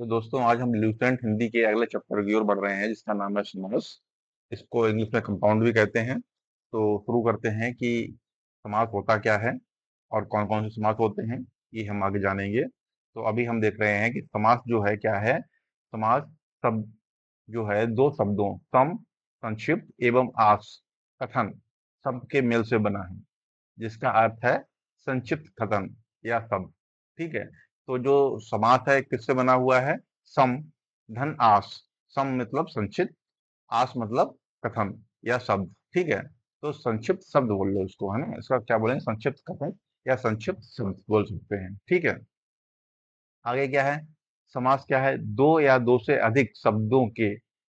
तो दोस्तों आज हम ल्यूसेंट हिंदी के अगले चैप्टर की ओर बढ़ रहे हैं जिसका नाम है समास। इसको इंग्लिश में कंपाउंड भी कहते हैं। तो शुरू करते हैं कि समास होता क्या है और कौन कौन से समास होते हैं, ये हम आगे जानेंगे। तो अभी हम देख रहे हैं कि समास जो है क्या है। समास शब्द जो है दो शब्दों सम, संक्षिप्त एवं आस, कथन शब्द के मेल से बना है, जिसका अर्थ है संक्षिप्त कथन या शब्द। ठीक है। तो जो समास है किससे बना हुआ है? सम धन आस। सम मतलब संक्षिप्त, आस मतलब कथन या शब्द। ठीक है। तो संक्षिप्त शब्द बोल लो इसको, है ना, इसका क्या बोलेंगे? संक्षिप्त कथन या संक्षिप्त शब्द बोल सकते हैं। ठीक है। आगे क्या है? समास क्या है? दो या दो से अधिक शब्दों के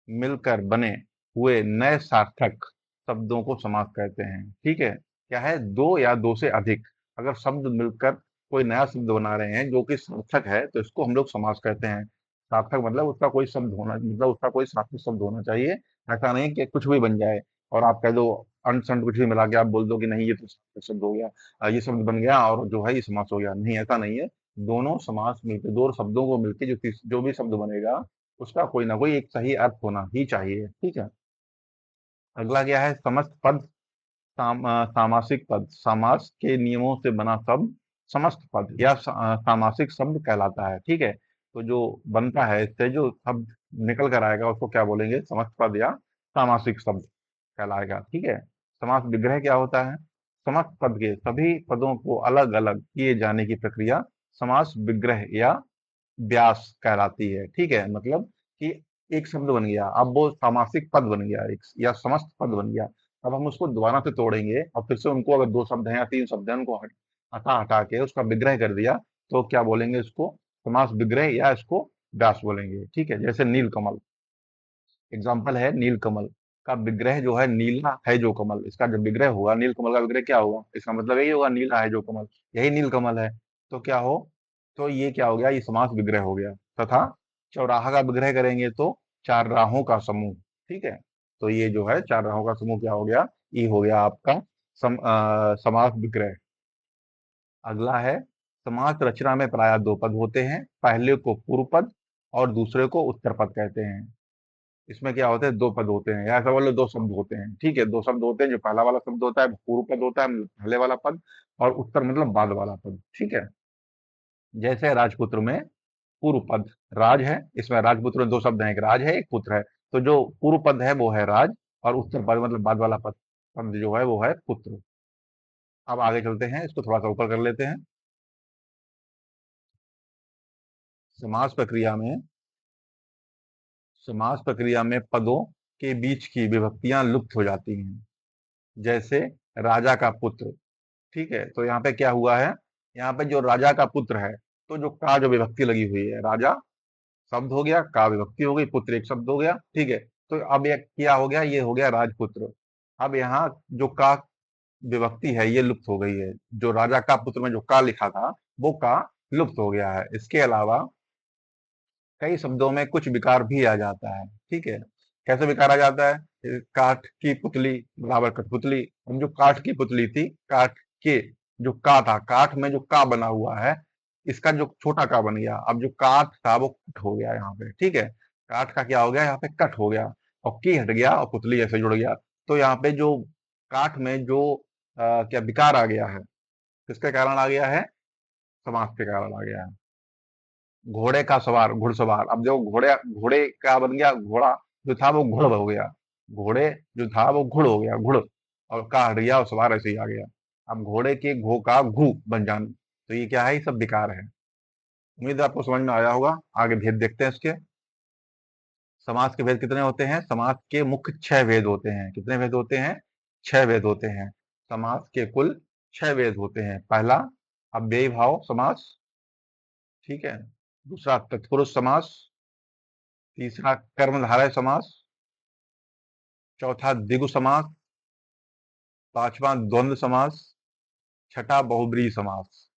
मिलकर बने हुए नए सार्थक शब्दों को समास कहते हैं। ठीक है। क्या है? दो या दो से अधिक अगर शब्द मिलकर कोई नया शब्द बना रहे हैं जो कि सार्थक है, तो इसको हम लोग समास कहते हैं। सार्थक मतलब उसका कोई शब्द होना, मतलब उसका कोई सार्थक शब्द होना चाहिए। ऐसा नहीं कि कुछ भी बन जाए और आप कह दो अंट संट कुछ भी मिला के आप बोल दो कि नहीं ये तो सार्थक शब्द हो गया, ये शब्द बन गया और जो है ये समास हो गया। नहीं, ऐसा नहीं है। दोनों समास मिलके, दो शब्दों को मिलके जो भी शब्द बनेगा उसका कोई ना कोई एक सही अर्थ होना ही चाहिए। ठीक है। अगला क्या है? समस्त पद, सामासिक पद। समास के नियमों से बना शब्द समस्त पद या सामासिक शब्द कहलाता है। ठीक है। तो जो बनता है इससे जो शब्द निकल कर आएगा उसको क्या बोलेंगे? समस्त पद या सामासिक शब्द कहलाएगा। ठीक है। समास विग्रह क्या होता है? समस्त पद के सभी पदों को अलग अलग किए जाने की प्रक्रिया समास विग्रह या व्यास कहलाती है। ठीक है। मतलब कि एक शब्द बन गया, अब वो सामासिक पद बन गया एक या समस्त पद बन गया। अब हम उसको दोबारा से तोड़ेंगे और फिर से उनको, अगर दो शब्द हैं या तीन शब्द हैं, उनको हटा हटा के उसका विग्रह कर दिया तो क्या बोलेंगे? इसको समास विग्रह या इसको व्यास बोलेंगे। ठीक है। जैसे नीलकमल एग्जाम्पल है। नीलकमल का विग्रह जो है नीला है जो कमल, इसका जब विग्रह होगा नीलकमल का विग्रह क्या होगा? इसका मतलब यही होगा नीला है जो कमल, यही नीलकमल है। तो क्या हो, तो ये क्या हो गया? ये समास विग्रह हो गया। तथा चौराहा का विग्रह करेंगे तो चार राहों का समूह। ठीक है। तो ये जो है चार राहों का समूह क्या हो गया? ये हो गया आपका समास विग्रह। अगला है समास रचना में प्रायः दो पद होते हैं, पहले को पूर्व पद और दूसरे को उत्तर पद कहते हैं। इसमें क्या होता है? दो पद होते हैं या ऐसा बोलो दो शब्द होते हैं। ठीक है। दो शब्द होते हैं, जो पहला वाला शब्द होता है पूर्व पद होता है, मतलब पहले वाला पद, और उत्तर मतलब बाद वाला पद। ठीक है। जैसे राजपुत्र में पूर्व पद राज है, इसमें राजपुत्र में दो शब्द हैं, एक राज है एक पुत्र है। तो जो पूर्व पद है वो है राज और उत्तर पद मतलब बाद वाला पद पद जो है वो है पुत्र। अब आगे चलते हैं, इसको थोड़ा सा ऊपर कर लेते हैं। समास प्रक्रिया में समास प्रक्रिया में पदों के बीच की विभक्तियां लुप्त हो जाती हैं। जैसे राजा का पुत्र। ठीक है। तो यहाँ पे क्या हुआ है? यहाँ पे जो राजा का पुत्र है, तो जो का जो विभक्ति लगी हुई है, राजा शब्द हो गया, का विभक्ति हो गई, पुत्र एक शब्द हो गया। ठीक है। तो अब ये क्या हो गया? ये हो गया राजपुत्र। अब यहाँ जो का विभक्ति है ये लुप्त हो गई है। जो राजा का पुत्र में जो का लिखा था वो का लुप्त हो गया है। इसके अलावा कई शब्दों में कुछ विकार भी आ जाता है। ठीक है। कैसे विकार आ जाता है? काठ की पुतली बराबर कठपुतली। अब जो काठ की पुतली थी, काठ के जो का था, काठ में जो का बना हुआ है, इसका जो छोटा का बन गया। अब जो काठ था वो कट हो गया यहाँ पे। ठीक है। काठ का क्या हो गया? यहाँ पे कट हो गया और की हट गया और पुतली ऐसे जुड़ गया। तो यहाँ पे जो काठ में जो क्या विकार आ गया है, किसके कारण आ गया है? समास के कारण आ गया है। घोड़े का सवार घुड़सवार। अब देखो घोड़े घोड़े क्या बन गया? घोड़ा जो था वो घुड़ हो गया। घोड़े जो था वो घुड़ हो गया, घुड़, और का हट गया और सवार ऐसे ही आ गया। अब घोड़े के घो का घू बन जाना। तो ये क्या है? ये सब विकार है। उम्मीद है आपको समझ में आया होगा। आगे भेद देखते हैं इसके। समास के भेद कितने होते हैं? समास के मुख्य छह भेद होते हैं। कितने भेद होते हैं? छह भेद होते हैं। समास के कुल छह भेद होते हैं। पहला अव्ययी भाव समास। ठीक है। दूसरा तत्पुरुष समास। तीसरा कर्मधारय समास। चौथा द्विगु समास। पांचवा द्वंद्व समास। छठा बहुब्रीहि समास।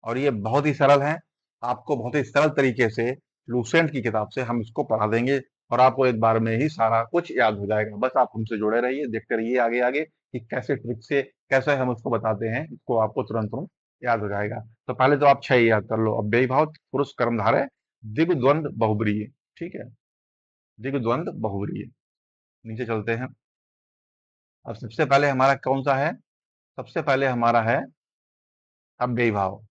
और ये बहुत ही सरल है। आपको बहुत ही सरल तरीके से लूसेंट की किताब से हम इसको पढ़ा देंगे और आपको एक बार में ही सारा कुछ याद हो जाएगा। बस आप हमसे जुड़े रहिए, देखते रहिए आगे आगे कि कैसे ट्रिक से कैसे हम उसको बताते हैं, इसको आपको तुरंत तुरंत याद हो जाएगा। तो पहले तो आप छह याद कर लो। अव्ययी भाव, पुरुष, कर्मधारय, द्विगु-द्वंद्व बहुब्रीहि, ठीक है? द्विगु-द्वंद्व बहुब्रीहि। नीचे चलते हैं। अब सबसे पहले हमारा कौन-सा है? सबसे पहले हमारा है अव्ययी भाव,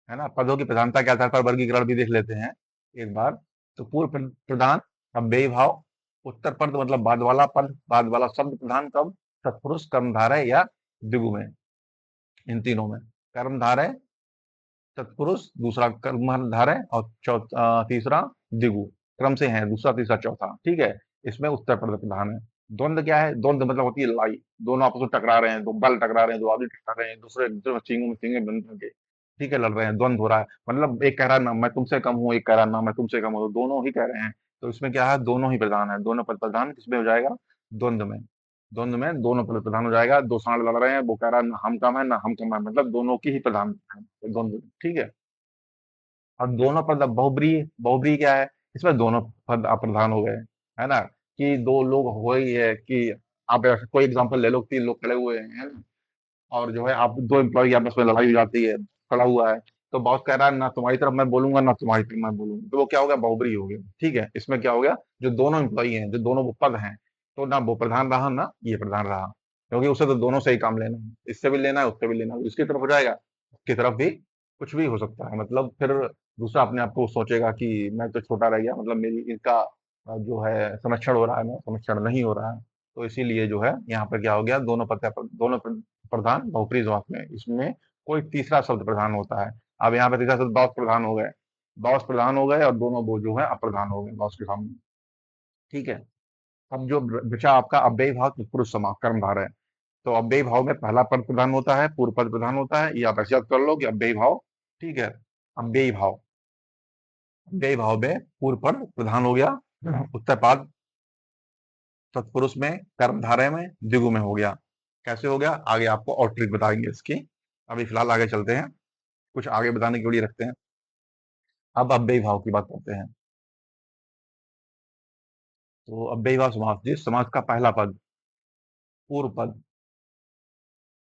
है ना? पदों की प्रधानता के आधार पर वर्गीकरण भी देख लेते हैं एक बार। तो पूर्व प्रधान अव्ययी भाव, उत्तर पद मतलब बाद वाला पद, बाद वाला शब्द प्रधान कब? तत्पुरुष, कर्मधारय या द्विगु में, इन तीनों में। कर्मधारय, तत्पुरुष, दूसरा कर्मधारय और तीसरा द्विगु, क्रम से है दूसरा, तीसरा, चौथा, ठीक है? इसमें उत्तर पद प्रधान है। द्वंद्व क्या है? द्वंद्व मतलब होती है लड़ाई, दोनों आपस में टकरा रहे हैं, दो बल टकरा रहे हैं, दो आदमी टकरा रहे हैं, दूसरे दूसरे में सींगों में सींगे बन करके, ठीक है, लड़ रहे हैं, द्वंद्व हो रहा है। मतलब एक कह रहा है ना मैं तुमसे कम हूँ, एक कह रहा है ना मैं तुमसे कम हूँ, दोनों ही कह रहे हैं। तो इसमें क्या है? दोनों ही प्रधान है, दोनों पद प्रधान किसमें हो जाएगा? द्वंद्व में। द्वंद्व में दोनों पद प्रधान हो जाएगा। दो सांड लड़ रहे हैं, वो कह रहा है ना हम कम है ना हम कम है, मतलब दोनों की ही प्रधान है द्वंद्व, ठीक है? अब दोनों पद अब बहुब्रीहि, बहुब्रीहि क्या है? इसमें दोनों पद अप्रधान हो गए, है ना? कि 2 लोग हो ही है कि आप ऐसे कोई एग्ज़ाम्पल ले लो, 3 लोग खड़े हुए हैं, है ना? और जो है आप 2 एम्प्लॉयी आपस में लड़ाई हो जाती है, खड़ा हुआ है, तो बॉस कह रहा है ना तुम्हारी तरफ मैं बोलूँगा, ना तुम्हारी तरफ मैं बोलूँगा, तो वो क्या हो गया? बहुब्रीहि हो गया, ठीक है? इसमें क्या हो गया? जो दोनों एम्प्लॉयी हैं, जो दोनों वो पद हैं, तो ना वो प्रधान रहा, ना ये प्रधान रहा, क्योंकि उसे तो दोनों से ही काम लेना है, इससे भी लेना है, उससे भी लेना है, इसकी तरफ हो जाएगा, उसकी तरफ भी कुछ भी हो सकता है। मतलब फिर दूसरा अपने आप को सोचेगा कि मैं तो छोटा रह गया, मतलब मेरी इनका जो है संरक्षण हो रहा है, मेरा संरक्षण नहीं हो रहा है। तो इसीलिए जो है यहाँ पर क्या हो गया? दोनों पद का दोनों प्रधान बहुब्रीहि समास में, इसमें कोई तीसरा शब्द प्रधान होता है। अब यहाँ पे तीसरा शब्द बॉस प्रधान हो गए, बॉस प्रधान हो गए और दोनों वो जो है अप्रधान हो गए बॉस के सामने, ठीक है? अब जो बचा आपका अव्ययी भाव तत्पुरुष समास कर्मधारय है। तो अव्ययी भाव में पहला पद प्रधान होता है, पूर्व पद प्रधान होता है, ये आप ऐसे याद कर लो कि अव्ययी भाव, ठीक है? अव्ययी भाव, अव्ययी भाव में पूर्व पद प्रधान हो गया, उत्तर पद तत्पुरुष में, कर्मधारय में, द्विगु में हो गया। कैसे हो गया? आगे आपको और ट्रिक बताएंगे इसकी। अभी फिलहाल आगे चलते हैं, कुछ आगे बताने के लिए रखते हैं। अब अव्ययी भाव की बात करते हैं। तो अव्ययी भाव समास, जिस समास का पहला पद पूर्व पद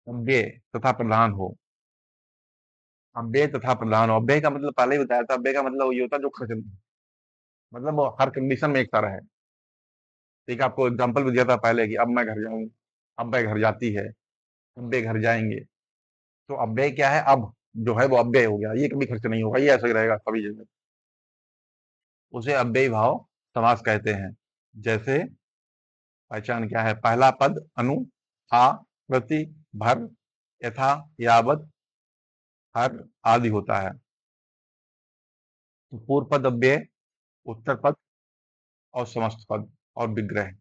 अव्यय तथा प्रधान हो, अव्यय तथा प्रधान हो। अव्यय का मतलब पहले ही बताया था, अव्यय का मतलब ये होता है जो खर्च नहीं, मतलब वो हर कंडीशन में एक तरह है। ठीक है, आपको एग्जाम्पल भी दिया था पहले कि अब मैं घर जाऊं, अब मैं घर जाती है, अब वे घर जाएंगे। तो अव्यय क्या है? अब जो है वो अव्यय हो गया, ये कभी खर्च नहीं होगा, ये ऐसा ही रहेगा सभी जगह, उसे अव्ययी भाव समास कहते हैं। जैसे पहचान क्या है? पहला पद अनु, आ, प्रति, भर, यथा, यावत, हर आदि होता है। तो पूर्व पद अव्यय, उत्तर पद और समस्त पद और विग्रह,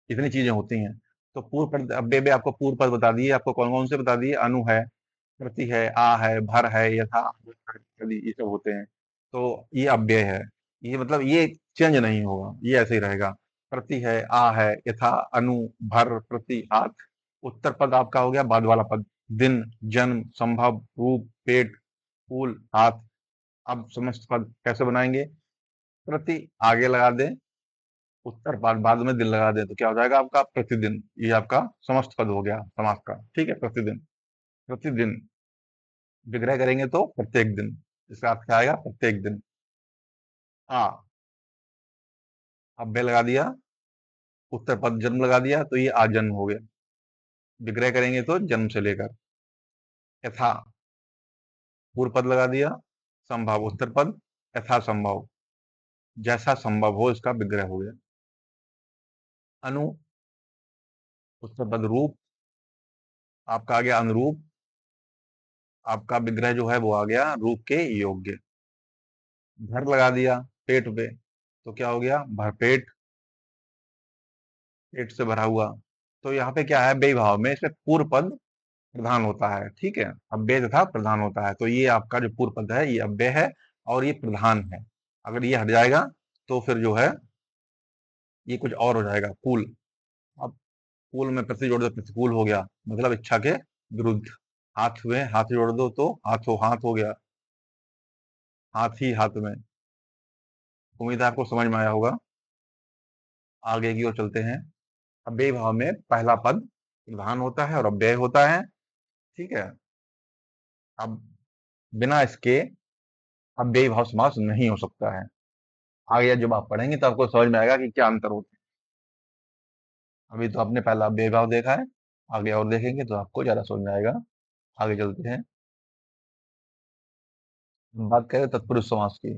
इतनी चीजें होती हैं। तो पूर्व पद अव्यय में आपको पूर्व पद बता दिए, आपको कौन कौन से बता दिए? अनु है, प्रति है, आ है, भर है, यथा आदि, ये सब होते हैं। तो ये अव्यय है, ये मतलब ये चेंज नहीं होगा, ये ऐसे ही रहेगा। प्रति है, आ है, यथा, अनु, भर, प्रति, आत। उत्तर पद आपका हो गया बाद वाला पद, दिन, जन्म, संभव, रूप, पेट, फूल, हाथ। अब समस्त पद कैसे बनाएंगे? प्रति आगे लगा दें, उत्तर बाद बाद में दिन लगा दें, तो क्या हो जाएगा आपका? प्रतिदिन। ये आपका समस्त पद हो गया समास का, ठीक है? प्रतिदिन, प्रतिदिन। विग्रह करेंगे तो प्रत्येक दिन, इसका अर्थ क्या आएगा? प्रत्येक दिन। हाँ, अव्यय लगा दिया, उत्तर पद जन्म लगा दिया, तो ये आजन्म हो गया। विग्रह करेंगे तो जन्म से लेकर। यथा पूर्व पद लगा दिया, संभव उत्तर पद, यथा संभव, जैसा संभव हो इसका विग्रह हो गया। अनु उत्तर पद रूप, आपका आ गया अनुरूप, आपका विग्रह जो है वो आ गया रूप के योग्य। भर लगा दिया पेट पे, तो क्या हो गया? भरपेट, पेट से भरा हुआ। तो यहाँ पे क्या है? बेभाव में इसमें पूर्व पद प्रधान होता है, ठीक है? अव्यय तथा प्रधान होता है, तो ये आपका जो पूर्व पद है ये अव्यय है और ये प्रधान है। अगर ये हट जाएगा तो फिर जो है ये कुछ और हो जाएगा, कूल। अब कूल में प्रति जोड़ दो, प्रतिकूल हो गया, मतलब इच्छा के विरुद्ध। हाथ हुए, हाथ जोड़ दो तो हाथ हो गया, हाथ ही हाथ में। उम्मीद है आपको समझ में आया होगा। आगे की ओर चलते हैं। अव्यय भाव में पहला पद प्रधान होता है और अव्यय होता है, ठीक है? अब बिना इसके अव्ययी भाव समास नहीं हो सकता है। आगे जब आप पढ़ेंगे तो आपको समझ में आएगा कि क्या अंतर होता है। अभी तो आपने पहला अव्ययी भाव देखा है, आगे और देखेंगे तो आपको ज़्यादा समझ में आएगा। आगे चलते हैं, बात करें तत्पुरुष समास की।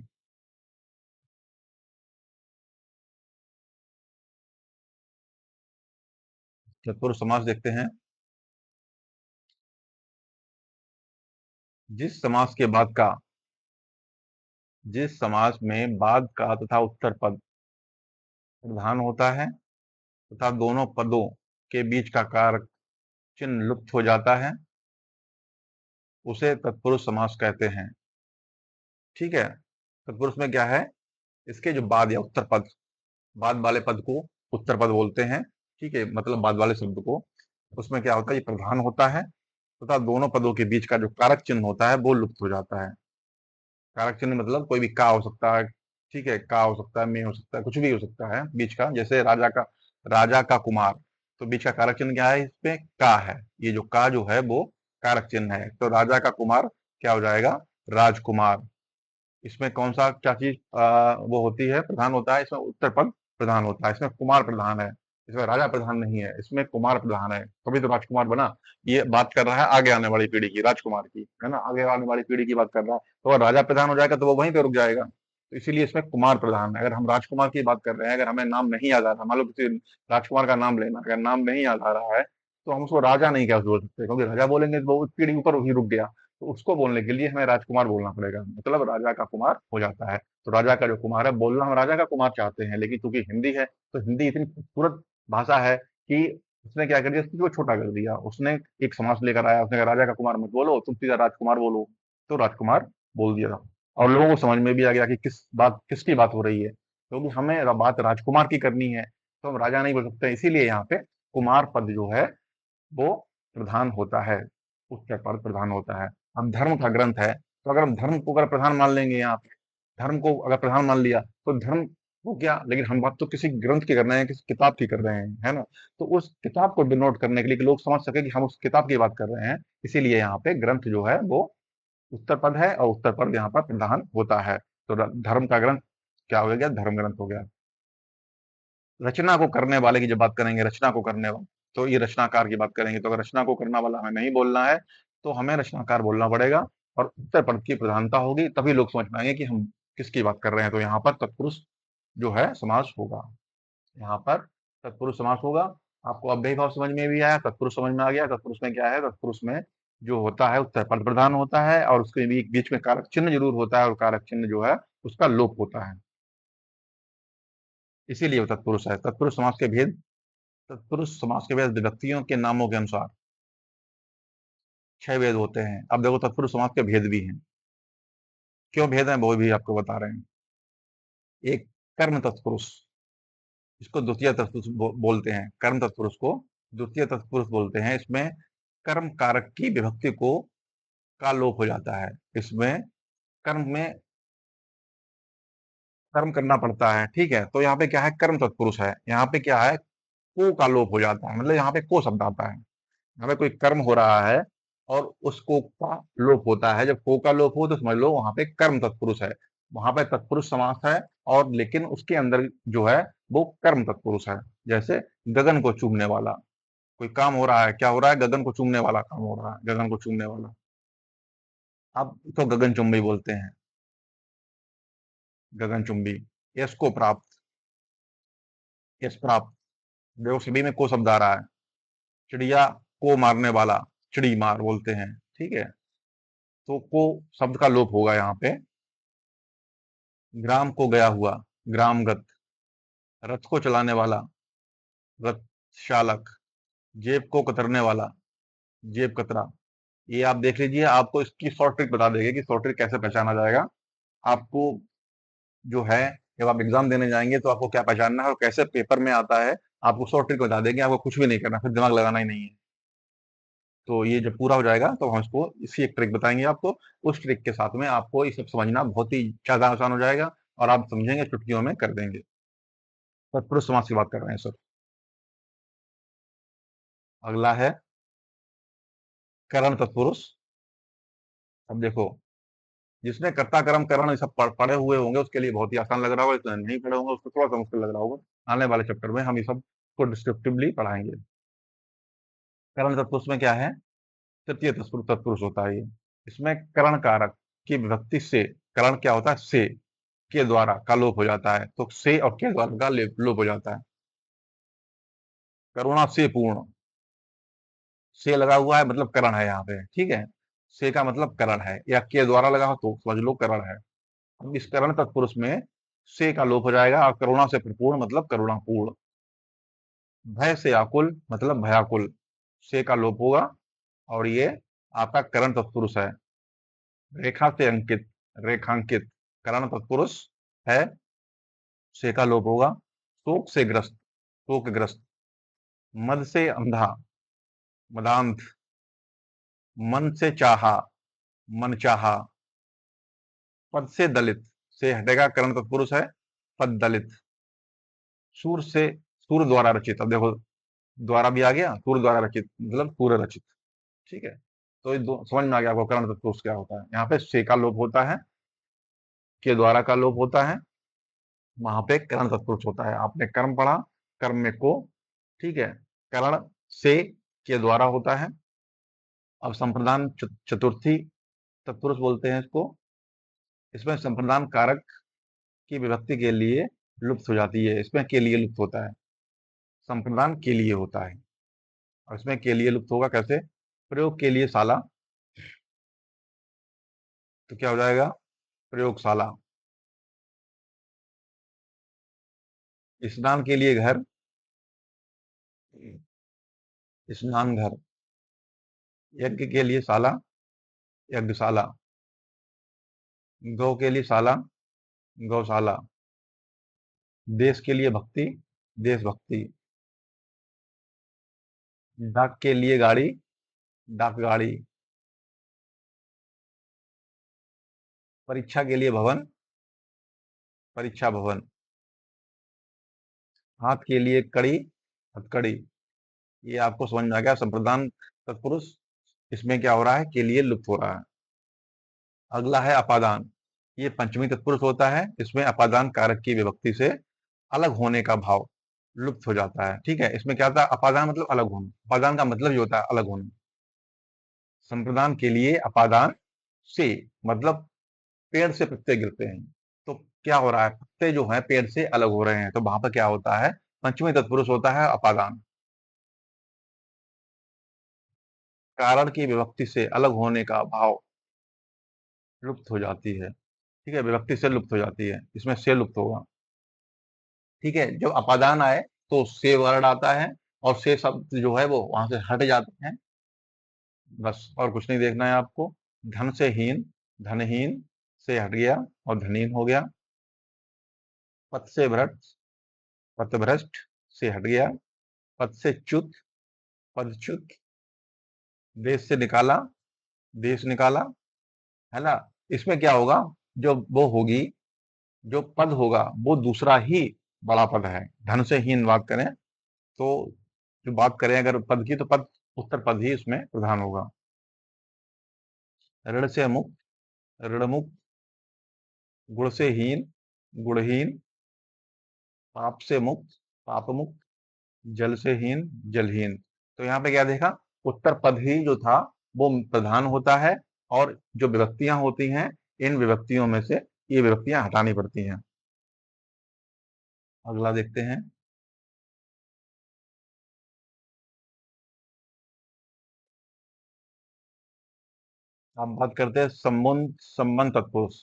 तत्पुरुष समास देखते हैं। जिस समास के बाद का जिस समास में बाद का तथा उत्तर पद प्रधान होता है तथा दोनों पदों के बीच का कारक चिन्ह लुप्त हो जाता है, उसे तत्पुरुष समास कहते हैं। ठीक है, तत्पुरुष में क्या है, इसके जो बाद या उत्तर पद, बाद वाले पद को उत्तर पद बोलते हैं। ठीक है, मतलब बाद वाले शब्द को, उसमें क्या होता है, ये प्रधान होता है तथा दोनों पदों के बीच का जो कारक चिन्ह होता है वो लुप्त हो जाता है। कारक चिन्ह मतलब कोई भी का हो सकता है, ठीक है, का हो सकता है, में हो सकता है, कुछ भी हो सकता है बीच का। जैसे राजा का कुमार, तो बीच का कारक चिन्ह क्या है, इसमें का है। ये जो का जो है वो कारक चिन्ह है, तो राजा का कुमार क्या हो जाएगा, राजकुमार। इसमें कौन सा क्या चीज वो होती है, प्रधान होता है, इसमें उत्तर पद प्रधान होता है, इसमें कुमार प्रधान है, इसमें राजा प्रधान नहीं है, इसमें कुमार प्रधान है, तभी तो राजकुमार बना। ये बात कर रहा है आगे आने वाली पीढ़ी की, राजकुमार की, है ना, आगे आने वाली पीढ़ी की बात कर रहा है। तो अगर राजा प्रधान हो जाएगा तो वो वहीं पे रुक जाएगा, तो इसीलिए इसमें कुमार प्रधान है। अगर हम राजकुमार की बात कर रहे हैं, अगर हमें नाम नहीं याद आ रहा, मान लो किसी राजकुमार का नाम लेना, अगर नाम नहीं याद आ रहा है तो हम उसको राजा नहीं क्या बोल सकते, क्योंकि राजा बोलेंगे तो वो उस पीढ़ी ऊपर ही रुक गया। तो उसको बोलने के लिए हमें राजकुमार बोलना पड़ेगा, मतलब राजा का कुमार हो जाता है। तो राजा का जो कुमार है, बोलना हम राजा का कुमार चाहते हैं, लेकिन चूंकि हिंदी है तो हिंदी इतनी खूबसूरत भाषा है कि उसने क्या कर दिया, उसको छोटा कर दिया। उसने एक समास लेकर आया, उसने कहा राजा का कुमार मत बोलो, तुम सीधा राजकुमार बोलो, तो राजकुमार बोल दिया। और लोगों को समझ में भी आ गया कि किसकी बात हो रही है, क्योंकि हमें बात राजकुमार की करनी है, तो हम राजा नहीं बोल सकते। इसीलिए यहाँ पे कुमार पद जो है वो प्रधान होता है, उसका पद प्रधान होता है। अब धर्म का ग्रंथ है, तो अगर हम धर्म को अगर प्रधान मान लेंगे, यहाँ पे धर्म को अगर प्रधान मान लिया तो धर्म वो क्या, लेकिन हम बात तो किसी ग्रंथ की कर रहे हैं, किसी किताब की कर रहे हैं, है ना। तो उस किताब को डिनोट करने के लिए कि लोग समझ सके कि हम उस किताब की बात कर रहे हैं, इसीलिए यहाँ पे ग्रंथ जो है वो उत्तर पद है, और उत्तर पद यहाँ पर प्रधान होता है। तो धर्म का ग्रंथ क्या हो गया, धर्म ग्रंथ हो गया। रचना को करने वाले की जब बात करेंगे, रचना को करने वाले, तो ये रचनाकार की बात करेंगे। तो अगर रचना को करने वाला हमें नहीं बोलना है तो हमें रचनाकार बोलना पड़ेगा, और उत्तर पद की प्रधानता होगी, तभी लोग समझ पाएंगे कि हम किसकी बात कर रहे हैं। तो यहाँ पर तत्पुरुष जो है समास होगा, यहाँ पर तत्पुरुष समास होगा। आपको अव्ययी भाव समझ में भी आया, तत्पुरुष समझ में आ गया। तत्पुरुष में क्या है, तत्पुरुष में जो होता है उत्तर पद प्रधान होता है, और उसके बीच में कारक चिन्ह जरूर होता है, और कारक चिन्ह जो है उसका लोप होता है, इसीलिए वो तत्पुरुष है। तत्पुरुष समास के भेद, तत्पुरुष समास के भेद विभक्तियों के नामों के अनुसार 6 भेद होते हैं। अब देखो तत्पुरुष समास के भेद भी हैं, क्यों भेद हैं वो भी आपको बता रहे हैं। एक, कर्म तत्पुरुष, इसको द्वितीय तत्पुरुष बोलते हैं। कर्म तत्पुरुष को द्वितीय तत्पुरुष बोलते हैं। इसमें कर्म कारक की विभक्ति को का लोप हो जाता है। इसमें कर्म में कर्म करना पड़ता है, ठीक है। तो यहाँ पे क्या है, कर्म तत्पुरुष है, यहाँ पे क्या है, को का लोप हो जाता है, मतलब यहाँ पे को शब्द आता है। हमें कोई कर्म हो रहा है और उस को का लोप होता है, जब को का लोप हो तो समझ लो वहां पे कर्म तत्पुरुष है, वहां पे तत्पुरुष समास है, और लेकिन उसके अंदर जो है वो कर्म तत्पुरुष है। जैसे गगन को चूमने वाला, कोई काम हो रहा है, क्या हो रहा है, गगन को चूमने वाला काम हो रहा है, गगन को चूमने वाला, अब तो गगन चुंबी बोलते हैं, गगन चुंबी। यश को प्राप्त, यश प्राप्त, देखो सभी में को शब्द आ रहा है। चिड़िया को मारने वाला, चिड़ी मार बोलते हैं, ठीक है। तो को शब्द का लोप होगा यहाँ पे। ग्राम को गया हुआ, ग्रामगत। रथ को चलाने वाला, रथ चालक। जेब को कतरने वाला, जेब कतरा। ये आप देख लीजिए, आपको इसकी शॉर्ट ट्रिक बता देंगे कि शॉर्ट ट्रिक कैसे पहचाना जाएगा। आपको जो है, जब आप एग्जाम देने जाएंगे तो आपको क्या पहचानना है और कैसे पेपर में आता है, आपको शॉर्ट ट्रिक बता देंगे। आपको कुछ भी नहीं करना, फिर दिमाग लगाना ही नहीं है। तो ये जब पूरा हो जाएगा तो हम इसको इसी एक ट्रिक बताएंगे आपको। उस ट्रिक के साथ में आपको ये सब समझना बहुत ही ज्यादा आसान हो जाएगा, और आप समझेंगे, चुटकियों में कर देंगे। तत्पुरुष समास की बात कर रहे हैं सर। अगला है करण तत्पुरुष। अब देखो, जिसने कर्ता कर्म करण ये सब पढ़े हुए होंगे उसके लिए बहुत ही आसान लग रहा होगा, जिसने नहीं पढ़े होंगे उसको थोड़ा सा मुश्किल लग रहा होगा। आने वाले चैप्टर में हम ये सब को डिस्क्रिप्टिवली पढ़ाएंगे। करण तत्पुरुष में क्या है? तृतीय तत्पुरुष होता है ये। इसमें करण कारक की विभक्ति से, करण क्या होता है? से, के द्वारा का लोप हो जाता है, तो से और के द्वारा का लोप हो जाता है। करुणा से पूर्ण, से लगा हुआ है मतलब करण है यहाँ पे, ठीक है। से का मतलब करण है, या के द्वारा लगा हो तो समझ लो करण है। अब इस करण तत्पुरुष में से का लोप हो जाएगा, और करुणा से परिपूर्ण मतलब करुणापूर्ण। भय से आकुल मतलब भयाकुल, से का लोप होगा, और ये आपका करण तत्पुरुष है। रेखा से अंकित, रेखांकित, करण तत्पुरुष है, से का लोप होगा। शोक से ग्रस्त, शोकग्रस्त। मद से अंधा, मदांध। मन से चाहा, मन चाहा। पद से दलित, से हटेगा, करण तत्पुरुष है, पद दलित। सूर से, सूर द्वारा रचित, अब देखो द्वारा भी आ गया, सूर द्वारा रचित मतलब सूर्य रचित, ठीक है। तो ये दो समझ में आ गया आपको करण तत्पुरुष क्या होता है। यहाँ पे से का लोप होता है, के द्वारा का लोप होता है, वहां पे करण तत्पुरुष होता है। आपने कर्म पढ़ा, कर्म में को, ठीक है, करण से के द्वारा होता है। अब संप्रदान चतुर्थी तत्पुरुष बोलते हैं इसको। इसमें संप्रदान कारक की विभक्ति के लिए लुप्त हो जाती है, इसमें के लिए लुप्त होता है, संप्रदान के लिए होता है, और इसमें के लिए लुप्त होगा कैसे? प्रयोग के लिए शाला, तो क्या हो जाएगा? प्रयोगशाला। स्नान के लिए घर, स्नान घर। यज्ञ के लिए शाला, यज्ञशाला। गौ के लिए शाला, गौशाला। देश के लिए भक्ति, देशभक्ति। डाक के लिए गाड़ी, डाक गाड़ी। परीक्षा के लिए भवन, परीक्षा भवन। हाथ के लिए कड़ी, हथकड़ी। ये आपको समझ में आ गया संप्रदान तत्पुरुष, इसमें क्या हो रहा है? के लिए लुप्त हो रहा है। अगला है अपादान, ये पंचमी तत्पुरुष होता है, इसमें अपादान कारक की विभक्ति से अलग होने का भाव लुप्त हो जाता है, ठीक है। इसमें क्या होता है? अपादान मतलब अलग होना, अपादान का मतलब ये होता है अलग होना। संप्रदान के लिए अपादान से मतलब पेड़ से पत्ते गिरते हैं, तो क्या हो रहा है? पत्ते जो हैं पेड़ से अलग हो रहे हैं, तो वहां पर क्या होता है? पंचमी तत्पुरुष होता है अपादान। कारण की विभक्ति से अलग होने का भाव लुप्त हो जाती है, ठीक है, विभक्ति से लुप्त हो जाती है, इसमें से लुप्त होगा, ठीक है। जब अपादान आए तो से वर्ड आता है, और से शब्द जो है वो वहां से हट जाते हैं, बस और कुछ नहीं देखना है आपको। धन से हीन, धनहीन से हट गया और धनहीन हो गया। पथ से भ्रष्ट, पथभ्रष्ट से हट गया। पद से च्युत, पदच्युत। देश से निकाला, देश निकाला, है ना। इसमें क्या होगा? जो वो होगी, जो पद होगा वो दूसरा ही बड़ा पद है। धन से हीन बात करें तो, जो बात करें अगर पद की, तो पद उत्तर पद ही इसमें प्रधान होगा। ऋण से मुक्त, ऋणमुक्त। गुण से हीन, गुणहीन। पाप से मुक्त, पाप मुक्त। जल से हीन, जलहीन। तो यहाँ पे क्या देखा? उत्तर पद ही जो था वो प्रधान होता है, और जो विभक्तियां होती हैं, इन विभक्तियों में से ये विभक्तियां हटानी पड़ती हैं। अगला देखते हैं। अब बात करते हैं संबंध, संबंध तत्पुरुष।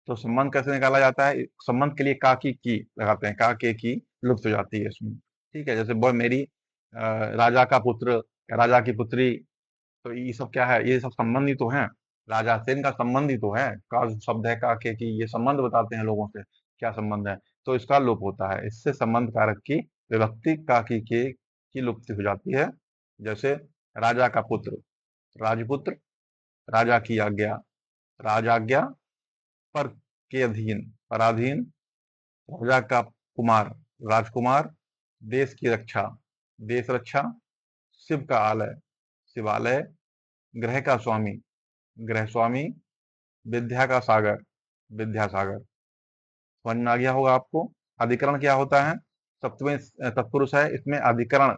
तो संबंध कैसे निकाला जाता है? संबंध के लिए का की लगाते हैं, का के की लुप्त हो जाती है इसमें, ठीक है। जैसे बोल मेरी राजा का पुत्र, राजा की पुत्री, तो ये सब क्या है? ये सब संबंध ही तो है, राजा से इनका संबंध ही तो है। का शब्द है, का के की, ये संबंध बताते हैं लोगों से क्या संबंध है, तो इसका लोप होता है। इससे संबंध कारक की विभक्ति का के की लुप्ति हो जाती है। जैसे राजा का पुत्र, राजपुत्र। राजा की आज्ञा, राजाज्ञा। पर के अधीन, पराधीन। राजा का कुमार, राजकुमार। देश की रक्षा, देश रक्षा। शिव का आलय, शिवालय। ग्रह का स्वामी, गृह स्वामी। विद्या का सागर, विद्यासागर। समझ में आ गया होगा आपको। अधिकरण क्या होता है? सप्तमी तत्पुरुष है, इसमें अधिकरण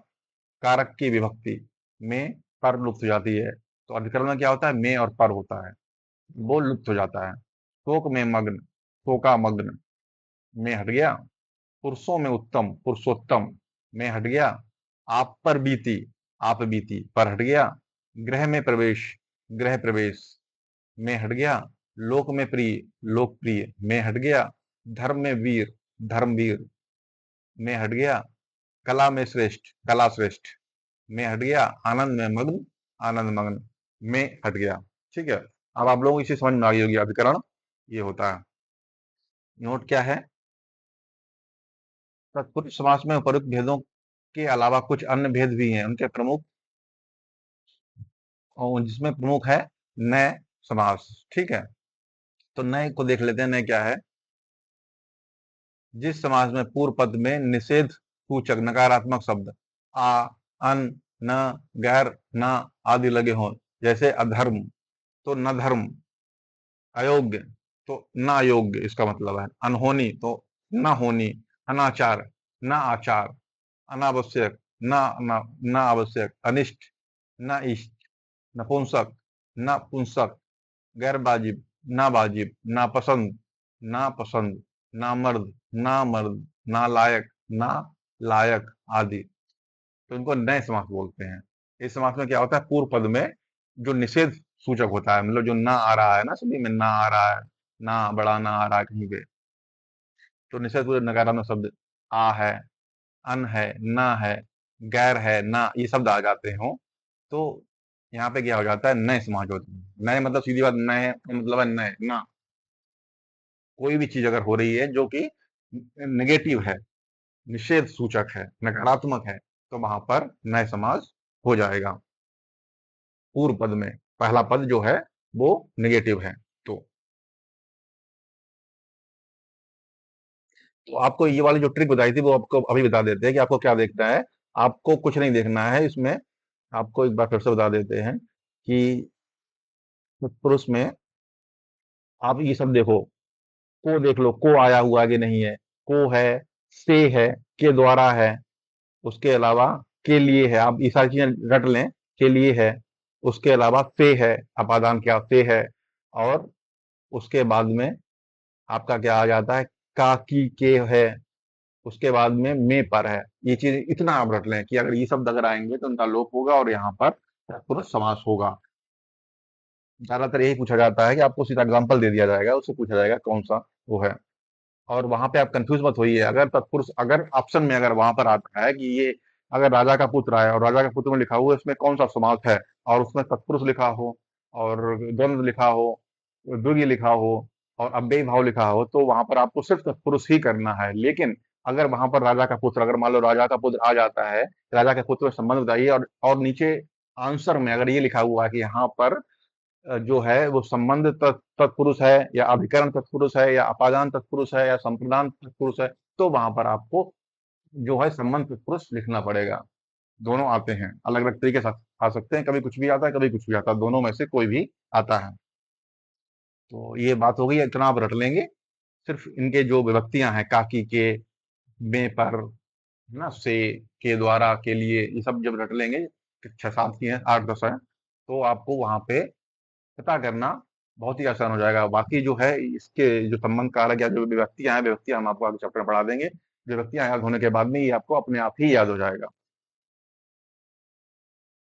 कारक की विभक्ति में पर लुप्त हो जाती है। तो अधिकरण में क्या होता है? में और पर होता है, वो लुप्त हो जाता है। शोक में मग्न, शोका मग्न, में हट गया। पुरुषों में उत्तम, पुरुषोत्तम, में हट गया। आप पर बीती, आप बीती, पर हट गया। गृह में प्रवेश, गृह प्रवेश, में हट गया। लोक में प्रिय, लोकप्रिय, में हट गया। धर्म में वीर, धर्मवीर, में हट गया। कला में श्रेष्ठ, कला श्रेष्ठ, में हट गया। आनंद में मग्न, आनंद मग्न, में हट गया। ठीक है। अब आप लोगों को इसे समझ में आ गई होगी, अधिकरण ये होता है। नोट क्या है? तत्पुरुष समास में उपयुक्त भेदों के अलावा कुछ अन्य भेद भी हैं, उनके प्रमुख, और जिसमें प्रमुख है नए समास। ठीक है, तो नए को देख लेते हैं। नए क्या है? जिस समास में पूर्व पद में निषेध सूचक नकारात्मक शब्द आ, अन, न, गैर, न आदि लगे हों, जैसे अधर्म तो न धर्म, अयोग्य तो न अयोग्य, इसका मतलब है। अनहोनी तो न होनी, अनाचार न आचार, अनावश्यक न आवश्यक, अनिष्ट न इष्ट, नपुंसक न पुंसक, गैर वाजिब ना वाजिब, नापसंद ना पसंद, नामर्द ना मर्द, नालायक ना लायक आदि। तो इनको नए समास बोलते हैं। इस समास में क्या होता है? पूर्व पद में जो निषेध सूचक होता है, मतलब जो ना आ रहा है ना, सभी में ना आ रहा है, ना बड़ा ना आ रहा है कहीं पे, तो निषेध सूचक नकारात्मक शब्द आ है, अन है, ना है, गैर है, ना, ये शब्द आ जाते हो, तो यहाँ पे क्या हो जाता है? नए समाज होते हैं। नए मतलब सीधी बात, नए मतलब है नए ना। कोई भी चीज अगर हो रही है जो कि नेगेटिव है, निषेध सूचक है, नकारात्मक है, तो वहां पर नए समाज हो जाएगा। पूर्व पद में पहला पद जो है वो नेगेटिव है। तो आपको ये वाली जो ट्रिक बताई थी वो आपको अभी बता देते हैं कि आपको क्या देखना है। आपको कुछ नहीं देखना है इसमें। आपको एक बार फिर से बता देते हैं कि पुरुष में आप ये सब देखो। को देख लो, को आया हुआ कि नहीं है, को है, से है, के द्वारा है, उसके अलावा के लिए है, आप ये सारी चीजें रट लें। के लिए है, उसके अलावा पे है, अपादान क्या पे है, और उसके बाद में आपका क्या आ जाता है? का, की, के है, उसके बाद में पर है। ये चीज इतना आप रट लें कि अगर ये शब्द अगर आएंगे तो उनका लोप होगा और यहाँ पर तत्पुरुष समास होगा। ज्यादातर यही पूछा जाता है कि आपको सीधा एग्जाम्पल दे दिया जाएगा, उससे पूछा जाएगा कौन सा वो है। और वहां पे आप कंफ्यूज मत होइए। अगर तत्पुरुष, अगर ऑप्शन में अगर वहां पर आता है कि ये अगर राजा का पुत्र है और राजा के पुत्र में लिखा हुआ है इसमें कौन सा समास है, और उसमें तत्पुरुष लिखा हो और द्वंद्व लिखा हो, द्विगु लिखा हो और अव्ययी भाव लिखा हो, तो वहां पर आपको सिर्फ तत्पुरुष ही करना है। लेकिन अगर वहां पर राजा का पुत्र, अगर मान लो राजा का पुत्र आ जाता है, राजा के पुत्र में संबंध बताइए, और नीचे आंसर में अगर ये लिखा हुआ है कि यहाँ पर जो है वो संबंध तत्पुरुष है या अभिकरण तत्पुरुष है या अपादान तत्पुरुष है या संप्रदान तत्पुरुष है, तो वहां पर आपको जो है संबंध तत्पुरुष लिखना पड़ेगा। दोनों आते हैं, अलग अलग तरीके से आ सकते हैं, कभी कुछ भी आता है, कभी कुछ भी आता है, दोनों में से कोई भी आता है। तो ये बात हो गई, इतना आप रट लेंगे। सिर्फ इनके जो विभक्तियां हैं, काकी के, में पर, है ना, से, के द्वारा, के लिए, ये सब जब रट लेंगे, 6-7 की हैं, 8-10 हैं, तो आपको वहां पे पता करना बहुत ही आसान हो जाएगा। बाकी जो है इसके जो संबंध कारक या जो विभक्तियां हम आपको आगे चैप्टर में पढ़ा देंगे। विभक्तियां याद होने के बाद में ये आपको अपने आप ही याद हो जाएगा।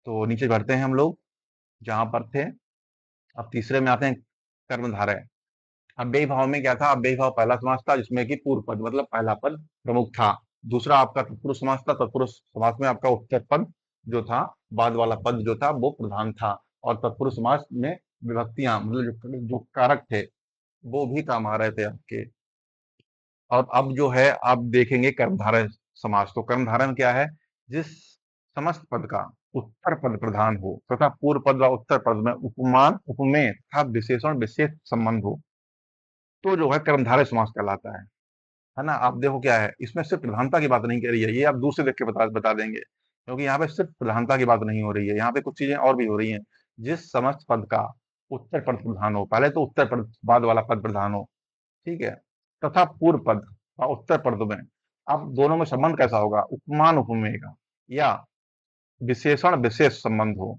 तो नीचे बढ़ते हैं हम लोग जहां पर थे। अब तीसरे में आते हैं, कर्मधारय। अव्ययी भाव में क्या था? अव्ययी भाव पहला समास था जिसमें कि पूर्व पद मतलब पहला पद प्रमुख था। दूसरा आपका तत्पुरुष समास था। तत्पुरुष समास में आपका उत्तर पद जो था, बाद वाला पद जो था वो प्रधान था। और तत्पुरुष समास में विभक्तियां मतलब जो कारक थे वो भी काम आ रहे थे आपके। और अब जो है आप देखेंगे कर्मधारय समास। तो कर्मधारय में क्या है? जिस समस्त पद का उत्तर पद प्रधान हो तथा पूर्व पद व उत्तर पद में उपमान, उपमेय तथा विशेषण विशेष संबंध हो, तो जो है कर्मधारय समास कहलाता है ना। आप देखो क्या है, इसमें सिर्फ प्रधानता की बात नहीं करी है, ये आप दूर से देख के बता देंगे, क्योंकि यहाँ पे सिर्फ प्रधानता की बात नहीं हो रही है, यहाँ पे कुछ चीजें और भी हो रही हैं। जिस समस्त पद का उत्तर पद प्रधान हो, पहले तो उत्तर पद बाद वाला पद प्रधान हो, ठीक है, तथा पूर्व पद और उत्तर पद में। अब दोनों में संबंध कैसा होगा? उपमान उपमेय का, या विशेषण विशेष संबंध हो।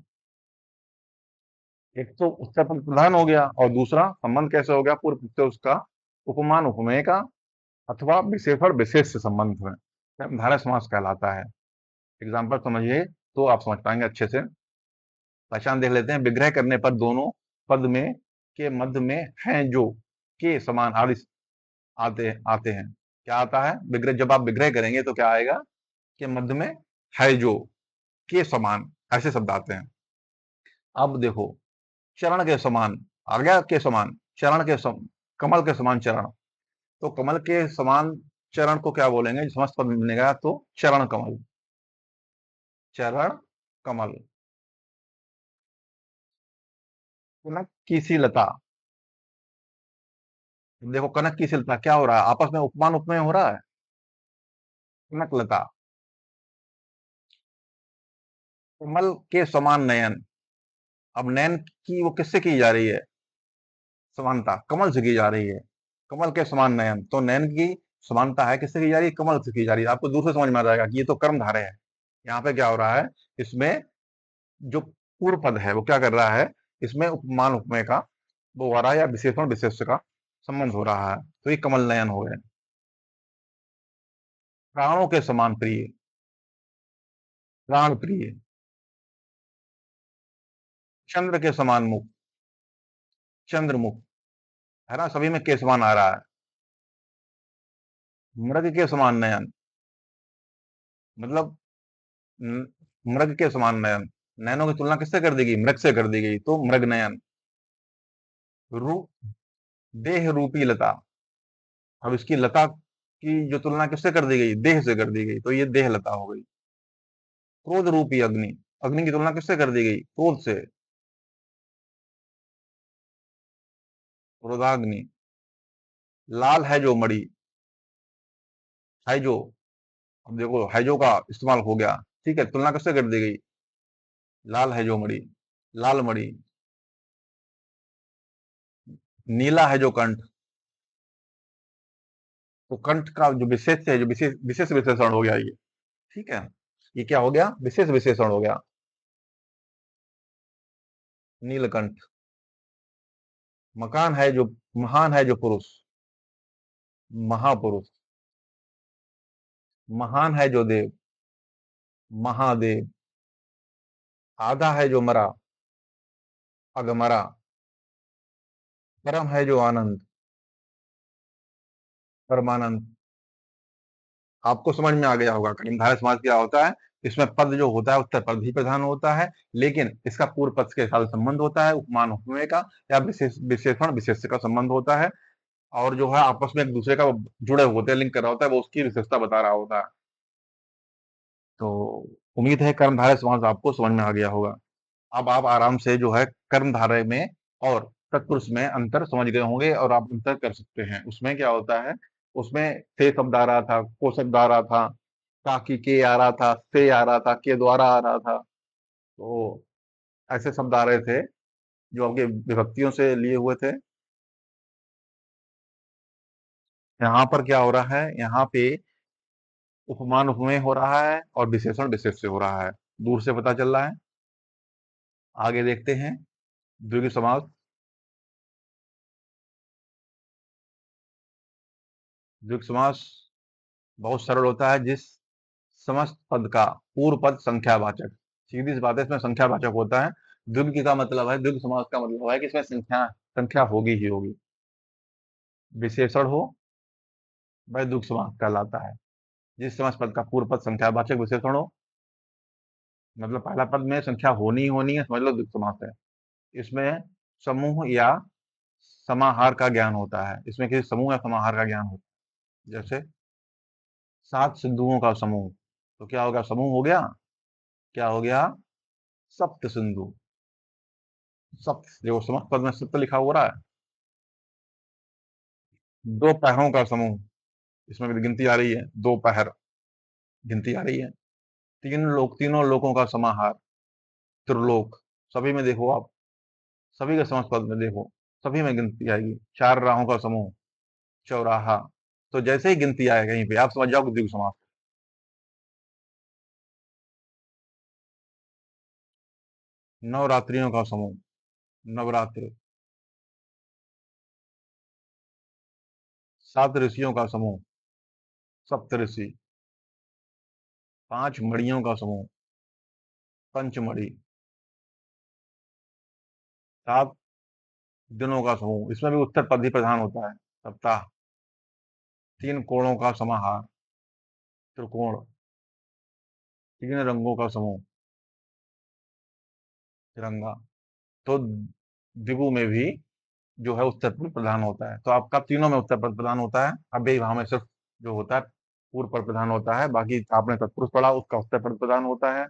एक तो उत्तर पद प्रधान हो गया, और दूसरा संबंध कैसे हो गया? पूर्व पद से उसका उपमान उपमेय का अथवा विशेषण विशेष से संबंध है, धारय समास कहलाता है। एग्जाम्पल समझिए तो आप समझ पाएंगे अच्छे से। पहचान देख लेते हैं। विग्रह करने पर दोनों पद में के मध्य में हैं जो के समान आदि आते आते हैं। क्या आता है? विग्रह, जब आप विग्रह करेंगे तो क्या आएगा कि मध्य में है जो, के समान, ऐसे शब्द आते हैं। अब देखो, चरण के समान आ गया, के समान, चरण के कमल के समान चरण। तो कमल के समान चरण को क्या बोलेंगे? समस्त पद में बनेगा तो चरण कमल, चरण कमल। कनक की सी लता, देखो कनक की सी लता क्या हो रहा है? आपस में उपमान उपमेय हो रहा है। कनक लता, कमल के समान नयन। अब नयन की वो किससे की जा रही है? समानता कमल से की जा रही है। कमल के समान नयन, तो नयन की समानता है किससे की जा रही है? कमल से की जा रही है। आपको दूर से समझ में आ जाएगा कि ये तो कर्म धारय है। यहाँ पे क्या हो रहा है? इसमें जो पूर्व पद है वो क्या कर रहा है? इसमें उपमान उपमेय का वो हो रहा है, या विशेषण विशेष का संबंध हो रहा है। तो ये कमल नयन हो गए। प्राणों के समान प्रिय, प्राण प्रिय। चंद्र के समान मुख, चंद्रमुख, है ना? सभी में के समान आ रहा है। मृग के समान नयन, मतलब मृग के समान नयन। नयनों की तुलना किससे कर दी गई? मृग से कर दी गई, तो मृग नयन। रूप, देह रूपी लता। अब इसकी लता की जो तुलना किससे कर दी गई? देह से कर दी गई, तो ये देह लता हो गई। क्रोध रूपी अग्नि, अग्नि की तुलना किससे कर दी गई? क्रोध से, क्रोधाग्नि। लाल है जो मणि, है जो, अब देखो है जो का इस्तेमाल हो गया, ठीक है, तुलना किससे कर दी गई? लाल है जो मणि, लाल मणि। नीला है जो कंठ, तो कंठ का जो विशेष है, जो विशेष विशेष विशेषण हो गया ये, ठीक है, ये क्या हो गया? विशेष विशेषण हो गया, नीलकंठ। मकान है जो, महान है जो पुरुष, महापुरुष। महान है जो देव, महादेव। आधा है जो मरा, अगमरा। परम है जो आनंद, परमानंद। आपको समझ में आ गया होगा कर्मधारय समास क्या होता है। इसमें पद जो होता है उत्तर पद ही प्रधान होता है, लेकिन इसका पूर्व पद के साथ संबंध होता है उपमान उपमेय का, या विशेषण विशेष का संबंध होता है। और जो है आपस में एक दूसरे का जुड़े होते हैं, लिंक कर रहा होता है, वो उसकी विशेषता बता रहा होता है। तो उम्मीद है कर्मधारय समास आपको समझ में आ गया होगा। अब आप आराम से जो है कर्मधारय में और तत्पुरुष में अंतर समझ गए होंगे, और आप अंतर कर सकते हैं। उसमें क्या होता है? उसमें से शब्द आ रहा था, को शब्द आ रहा था, ताकि के आ रहा था, से आ रहा था, के द्वारा आ रहा था। तो ऐसे शब्द आ रहे थे जो आपके विभक्तियों से लिए हुए थे। यहाँ पर क्या हो रहा है? यहाँ पे उपमान उपमेय हो रहा है और विशेषण विशेष से हो रहा है, दूर से पता चल रहा है। आगे देखते हैं द्विगु समास। द्विगु समास बहुत सरल होता है, जिस समस्त पद का पूर्व पद संख्यावाचक, सीधी सी बात है, इसमें संख्यावाचक होता है। द्विगु का मतलब है, द्विगु समास का मतलब है कि इसमें संख्या संख्या होगी ही होगी। विशेषण हो वह द्विगु समास कहलाता है। जिस समस्त पद का पूर्व पद संख्यावाचक विशेषण हो, मतलब पहला पद में संख्या होनी ही होनी है, समझ लो द्विगु समास है। इसमें समूह या समाहार का ज्ञान होता है, इसमें किसी समूह या समाहार का ज्ञान होता है। जैसे 7 सिंधुओं का समूह, तो क्या हो गया? समूह हो गया। क्या हो गया? सप्त सिंधु। सप्त, देखो समस्त पद में सप्त लिखा हो रहा है। 2 पैरों का समूह, इसमें भी गिनती आ रही है, 2 पैर गिनती आ रही है। 3 लोक, तीनों लोकों का समाहार, त्रिलोक। सभी में देखो आप सभी का समास पद में देखो, सभी में गिनती आएगी। 4 राहों का समूह, चौराहा। तो जैसे ही गिनती आए कहीं पे, आप समझ जाओ कि द्विगु समास। नवरात्रियों का समूह, नवरात्र। 7 ऋषियों का समूह, सप्तऋषि। 5 मणियों का समूह, पंचमणि। 7 दिनों का समूह, इसमें भी उत्तर पद ही प्रधान होता है, सप्ताह। 3 कोणों का समाहार, त्रिकोण। 3 रंगों का समूह, तिरंगा। तो द्विगु में भी जो है उत्तर पद प्रधान होता है। तो आपका तीनों में उत्तर पद प्रधान होता है। अब विवाह में सिर्फ जो होता है पूर्व पद प्रधान होता है। बाकी आपने तत्पुरुष पढ़ा, उसका उत्तर पद प्रधान होता है।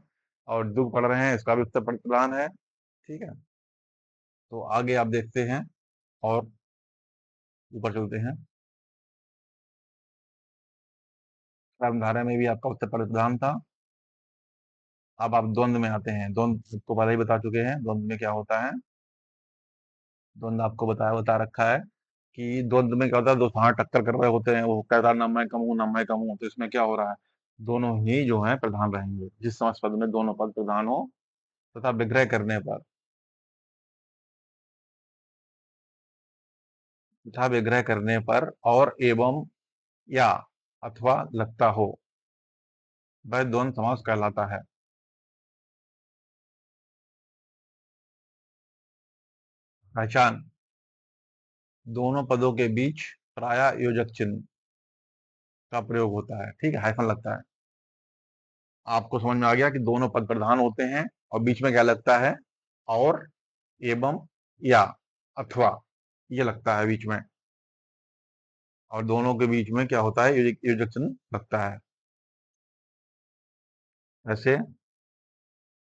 और द्विगु पढ़ रहे हैं, इसका भी उत्तर पद प्रधान है। ठीक है, तो आगे आप देखते हैं और ऊपर चलते हैं। कर्मधारय में भी आपका उत्तर पद प्रधान था। अब आप द्वंद्व में आते हैं। द्वंद्व को पहले ही बता चुके हैं, द्वंद्व में क्या होता है। द्वंद्व आपको बता रखा है कि द्वंद्व में क्या होता है, दो हाथ टक्कर कर रहे होते हैं, वो कहता है ना मैं कम हूं ना मैं कम हूं। तो इसमें क्या हो रहा है, दोनों ही जो है प्रधान रहेंगे। जिस समास पद में दोनों पद प्रधान हो तथा विग्रह करने पर, तथा विग्रह करने पर और एवं या अथवा लगता हो, वह द्वंद्व समास कहलाता है। पहचान, दोनों पदों के बीच प्रायः योजक चिन्ह का प्रयोग होता है। ठीक है, हाइफन लगता है। आपको समझ में आ गया कि दोनों पद प्रधान होते हैं और बीच में क्या लगता है, और एवं या अथवा, ये लगता है बीच में। और दोनों के बीच में क्या होता है, योजक चिन्ह लगता है। ऐसे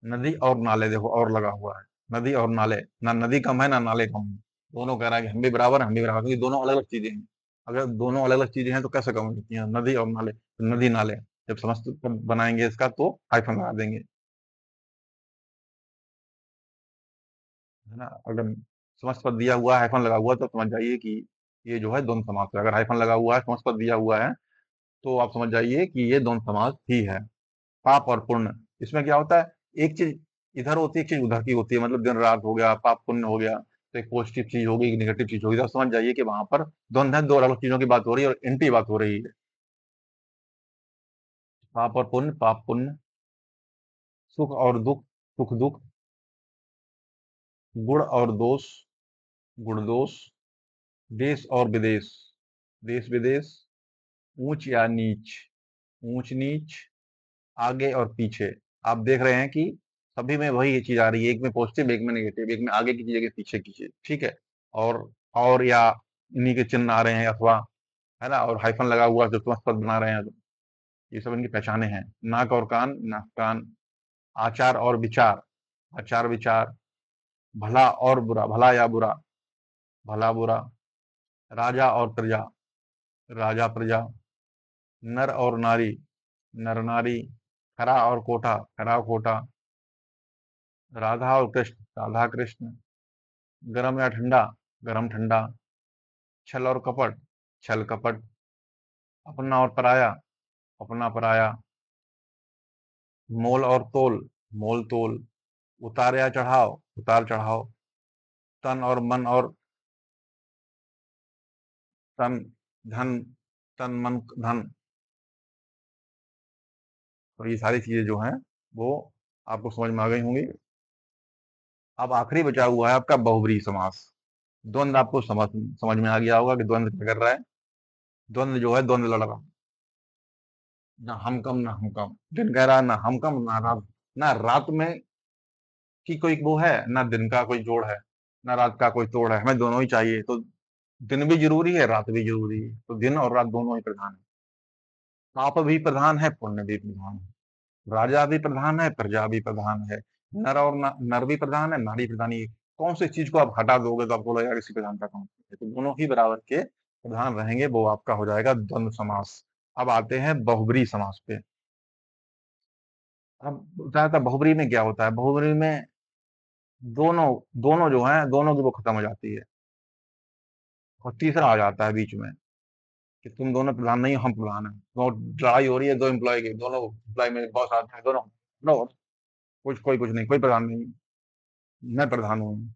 नदी और नाले, देखो और लगा हुआ है, नदी और नाले। ना नदी कम है ना नाले कम है, दोनों कह रहा है कि हम भी बराबर, हम भी बराबर, क्योंकि दोनों अलग अलग चीजें हैं। अगर दोनों अलग अलग चीजें हैं तो कैसे कम हो सकती हैं नदी और नाले। तो नदी नाले, जब समस्त बनाएंगे इसका तो हाइफन लगा देंगे, है ना। अगर समस्त पद दिया हुआ है, हाइफन लगा हुआ है, तो समझ जाइए कि ये जो है द्वंद्व समास है। अगर हाइफन लगा हुआ है, समस्त पद दिया हुआ है, तो आप समझ जाइए कि ये द्वंद्व समास ही है। पाप और पुण्य, इसमें क्या होता है, एक चीज इधर होती है, एक चीज उधर की होती है। मतलब दिन रात हो गया, पाप पुण्य हो गया, तो एक पॉजिटिव चीज होगी, एक नेगेटिव चीज होगी। तो आप समझ जाइए कि वहां पर द्वंद्व है, दो अलग चीजों की बात हो रही है और एंटी बात हो रही है। पाप और पुण्य, पाप पुण्य। सुख और दुख, सुख दुख। गुण और दोष, गुण दोष। देश और विदेश, देश विदेश। ऊंच या नीच, ऊंच नीच। आगे और पीछे। आप देख रहे हैं कि सभी में वही ये चीज आ रही है, एक में पॉजिटिव, एक में नेगेटिव, एक में आगे की चीज, एक में पीछे की चीज। ठीक है, और या इन्हीं के चिन्ह आ रहे हैं, अथवा, है ना, और हाइफन लगा हुआ जो तुम पद बना रहे हैं, तो ये सब इनकी पहचाने हैं। नाक और कान, नाक कान। आचार और विचार, आचार विचार। भला और बुरा, भला या बुरा, भला बुरा। राजा और प्रजा, राजा प्रजा। नर और नारी, नर नारी। खरा और कोठा, खरा खोटा। राधा और कृष्ण, राधा कृष्ण। गरम या ठंडा, गरम ठंडा। छल और कपट, छल कपट। अपना और पराया, अपना पराया। मोल और तोल, मोल तोल। उतार या चढ़ाव, उतार चढ़ाव। तन और मन और तन, धन, तन मन धन। तो ये सारी चीजें जो हैं वो आपको समझ में आ गई होंगी। अब आखिरी बचा हुआ है आपका बहुब्रीहि समास। द्वंद्व आपको समझ में आ गया होगा कि द्वंद्व क्या कर रहा है। द्वंद्व जो है, द्वंद्व लड़ रहा है। ना हम कम ना हम कम, दिन कह रहा है ना हम कम ना रात। ना रात में की कोई वो है, ना दिन का कोई जोड़ है, ना रात का कोई तोड़ है। हमें दोनों ही चाहिए। तो दिन भी जरूरी है, रात भी जरूरी है। तो दिन और रात दोनों ही प्रधान है। पाप भी प्रधान है, पुण्य भी प्रधान है। राजा भी प्रधान है, प्रजा भी प्रधान है। नर और नर भी प्रधान है, नारी प्रधान। ये कौन सी चीज को आप हटा दोगे तो आपको लगेगा किसी प्रधान का कौन सी है। तो दोनों ही बराबर के प्रधान रहेंगे, वो आपका हो जाएगा द्वंद्व समास। अब आते हैं बहुब्रीहि समास पे। अब बताया था बहुब्रीहि में क्या होता है। बहुब्रीहि में दोनों दोनों जो हैं, दोनों की वो खत्म हो जाती है और तीसरा आ जाता है बीच में कि तुम दोनों प्रधान नहीं हो, हम प्रधान हैं। तो लड़ाई हो रही है 2 एम्प्लॉयी की, दोनों एम्प्लॉयी में बॉस आते हैं, दोनों नो, कुछ कोई कुछ नहीं, कोई प्रधान नहीं, मैं प्रधान हूँ।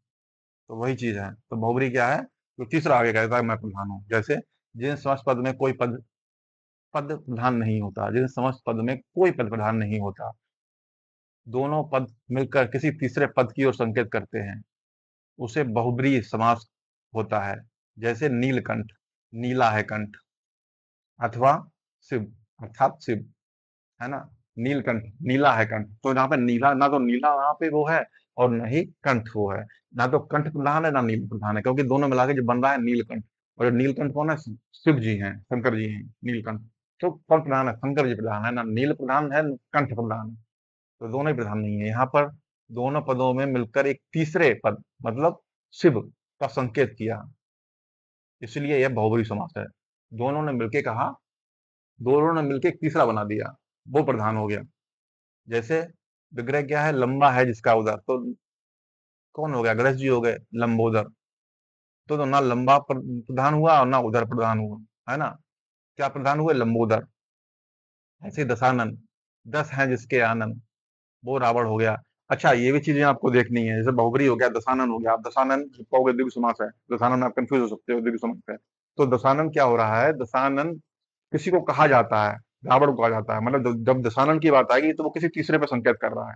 तो वही चीज़ है। तो बहुब्री क्या है? जो तीसरा आगे कहता है मैं प्रधान हूँ। जैसे जिन समस्त पद में कोई पद पद प्रधान नहीं होता, जिन समस्त पद में कोई पद प्रधान नहीं होता, दोनों पद मिलकर किसी तीसरे पद की ओर संकेत करते हैं, उसे बहुब्रीहि समास होता है। जैसे नीलकंठ, नीला है कंठ, अथवा शिव अर्थात शिव, है ना? नीलकंठ, नीला है कंठ। तो यहाँ पे नीला, ना तो नीला वहाँ पे वो है और न ही कंठ वो है। ना तो कंठ प्रधान है, ना नील प्रधान है, क्योंकि दोनों मिला के जो बन रहा है नीलकंठ। और जो नीलकंठ कौन है? शिव जी हैं, शंकर जी हैं नीलकंठ। तो कौन प्रधान है? शंकर जी प्रधान है, ना नील प्रधान है, ना कंठ प्रधान है। तो दोनों ही प्रधान नहीं है। यहाँ पर दोनों पदों में मिलकर एक तीसरे पद मतलब शिव का संकेत किया, इसलिए यह बहुब्रीहि समास है। दोनों ने मिलके कहा, दोनों ने मिलके एक तीसरा बना दिया, वो प्रधान हो गया। जैसे विग्रह क्या है? लंबा है जिसका उदर, तो कौन हो गया? गणेश जी हो गए लंबोदर। तो ना लंबा प्रधान हुआ और ना उदर प्रधान हुआ, है ना? क्या प्रधान हुए? लंबोदर। ऐसे दशानन, 10 हैं जिसके आनंद, वो रावण हो गया। अच्छा, ये भी चीजें आपको देखनी है। जैसे बहुब्री हो गया, दशानन हो गया। आप दशानन कहोगे द्विगु समास है, दशानन में आप कंफ्यूज हो सकते हो, द्विगु समास है। तो दशानन क्या हो रहा है? दशानन किसी को कहा जाता है, रावण को कहा जाता है। मतलब जब दशानन की बात आएगी तो वो किसी तीसरे पे संकेत कर रहा है।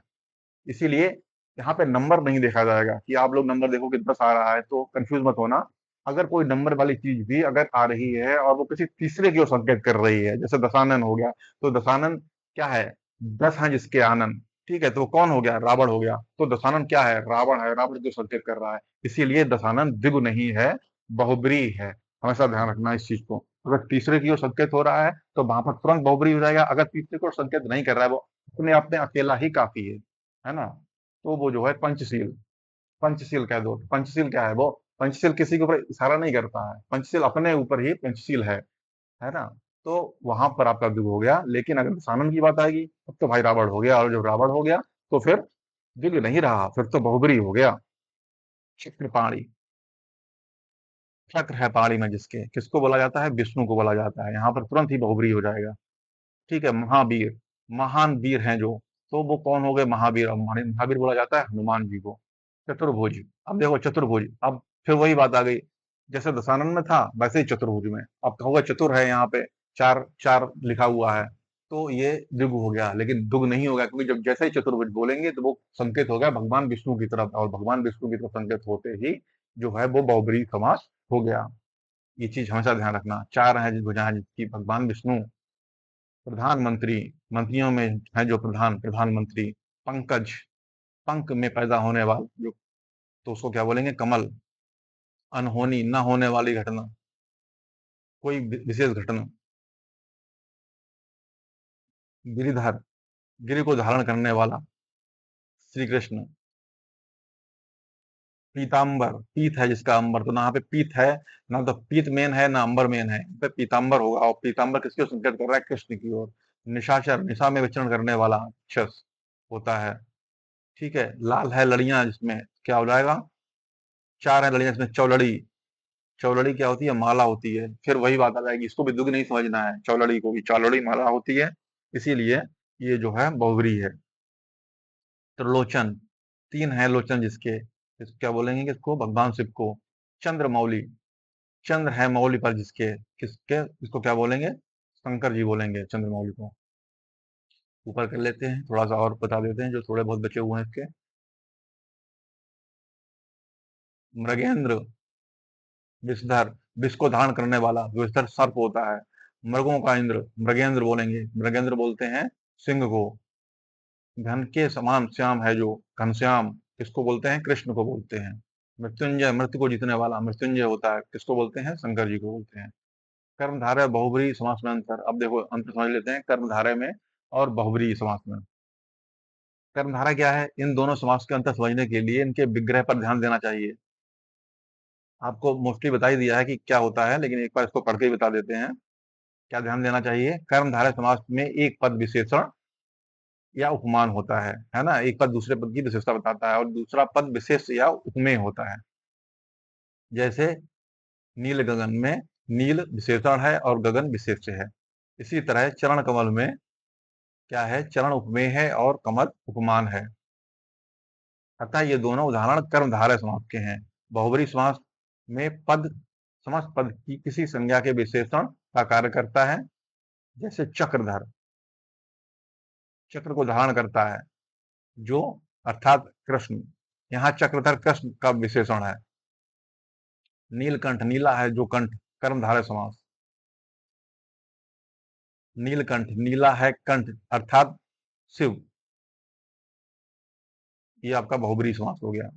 इसीलिए यहाँ पे नंबर नहीं देखा जाएगा कि आप लोग नंबर देखो कि 10 आ रहा है तो कंफ्यूज मत होना। अगर कोई नंबर वाली चीज भी अगर आ रही है और वो किसी तीसरे की ओर संकेत कर रही है, जैसे दशानन हो गया, तो दशानन क्या है? 10 हैं जिसके आनंद, ठीक है? तो वो कौन हो गया? रावण हो गया। तो दशानन क्या है? रावण है, रावण की ओर संकेत कर रहा है। इसीलिए दशानन द्विगु नहीं है, बहुब्रीहि है। हमेशा ध्यान रखना इस चीज को। अगर तीसरे की ओर संकेत हो रहा है तो वहां पर तुरंत बहुब्रीहि हो जाएगा। अगर तीसरे की ओर संकेत नहीं कर रहा है, वो अपने आप में अकेला ही काफी है ना? तो वो जो है पंचशील, पंचशील कह दो। पंचशील क्या है? वो पंचशील किसी के ऊपर इशारा नहीं करता है, पंचशील अपने ऊपर ही पंचशील है ना? तो वहां पर आपका द्विगु हो गया। लेकिन अगर दशानन की बात आएगी तब तो भाई रावण हो गया, और जब रावण हो गया तो फिर द्विगु नहीं रहा, फिर तो बहुब्रीहि हो गया। चक्रपाणि, चक्र है पाणी में जिसके, किसको बोला जाता है? विष्णु को बोला जाता है। यहाँ पर तुरंत ही बहुब्रीहि हो जाएगा। ठीक है? महावीर, महान वीर हैं जो, तो वो कौन हो गए? महावीर। अब महावीर बोला जाता है हनुमान जी को। चतुर्भुज, अब देखो चतुर्भुज, अब फिर वही बात आ गई। जैसे दशानन में था वैसे ही चतुर्भुज में। अब कहोगे चतुर है यहाँ पे, चार चार लिखा हुआ है, तो ये द्विगु हो गया, लेकिन दुग नहीं होगा, क्योंकि जब जैसे ही चतुर्भुज बोलेंगे तो वो संकेत हो गया भगवान विष्णु की तरफ, और भगवान विष्णु की तरफ संकेत होते ही जो है वो बहुब्रीहि समास हो गया। ये चीज हमेशा ध्यान रखना। चार है भुजाएं जिसकी, भगवान विष्णु। प्रधानमंत्री, मंत्रियों में है जो प्रधान, प्रधानमंत्री। पंकज, पंख में पैदा होने वाला जो, तो उसको क्या बोलेंगे? कमल। अनहोनी, न होने वाली घटना, कोई विशेष घटना। गिरिधर, गिरि को धारण करने वाला, श्री कृष्ण। पीताम्बर, पीत है जिसका अंबर, तो ना यहाँ पे पीत है, ना तो पीत मेन है ना अंबर मेन है, यहाँ पे पीताम्बर होगा। और पीताम्बर किसकी ओर संकेत कर रहा है? कृष्ण की ओर। निशाचर, निशा में विचरण करने वाला शख्स होता है। ठीक है? लाल है लड़ियां जिसमें, क्या हो जाएगा? चार है लड़ियां जिसमें, चौलड़ी। चौलड़ी क्या होती है? माला होती है। फिर वही बात आ जाएगी, इसको भी दुग नहीं समझना है, चौलड़ी को भी चौलड़ी माला होती है। इसीलिए ये जो है बहुब्रीहि है। त्रिलोचन, तीन है लोचन जिसके, इसको क्या बोलेंगे? किसको? भगवान शिव को। चंद्रमौली, चंद्र है मौली पर जिसके, किसके? इसको क्या बोलेंगे? शंकर जी बोलेंगे चंद्रमौली को। ऊपर कर लेते हैं, थोड़ा सा और बता देते हैं जो थोड़े बहुत बचे हुए हैं इसके। मृगेंद्र, विषधर, विष को धारण करने वाला, विषधर सर्प होता है। मृगों का इंद्र, मृगेंद्र बोलेंगे। मृगेंद्र बोलते हैं सिंह को। घन के समान श्याम है जो, घनश्याम किसको बोलते हैं? कृष्ण को बोलते हैं। मृत्युंजय, मृत्यु को जीतने वाला, मृत्युंजय होता है, किसको बोलते हैं? शंकर जी को बोलते हैं। कर्मधारय बहुब्रीहि समास में अंतर। अब देखो अंतर समझ लेते हैं कर्मधारय में और बहुब्रीहि समास में। कर्मधारय क्या है? इन दोनों समास के अंतर समझने के लिए इनके विग्रह पर ध्यान देना चाहिए। आपको मोस्टली बता ही दिया है कि क्या होता है, लेकिन एक बार इसको पढ़ के ही बता देते हैं। क्या ध्यान देना चाहिए? कर्मधारय समास में एक पद विशेषण, या उपमान होता है ना? एक पद दूसरे पद की विशेषता बताता है और दूसरा पद विशेष या उपमेय होता है। जैसे नील गगन में नील विशेषण है और गगन विशेष्य है। इसी तरह चरण कमल में क्या है? चरण उपमेय है और कमल उपमान है। अतः ये दोनों उदाहरण कर्मधारय समास के हैं। बहुब्रीहि समास में पद समस्त पद की किसी संज्ञा के विशेषण का कार्य करता है। जैसे चक्रधर, चक्र को धारण करता है, जो अर्थात कृष्ण। यहाँ चक्रधर कृष्ण का विशेषण है। नीलकंठ, नीला है जो कंठ, कर्मधारय समास। नीलकंठ, नीला है कंठ अर्थात शिव। ये आपका बहुब्रीहि समास हो गया।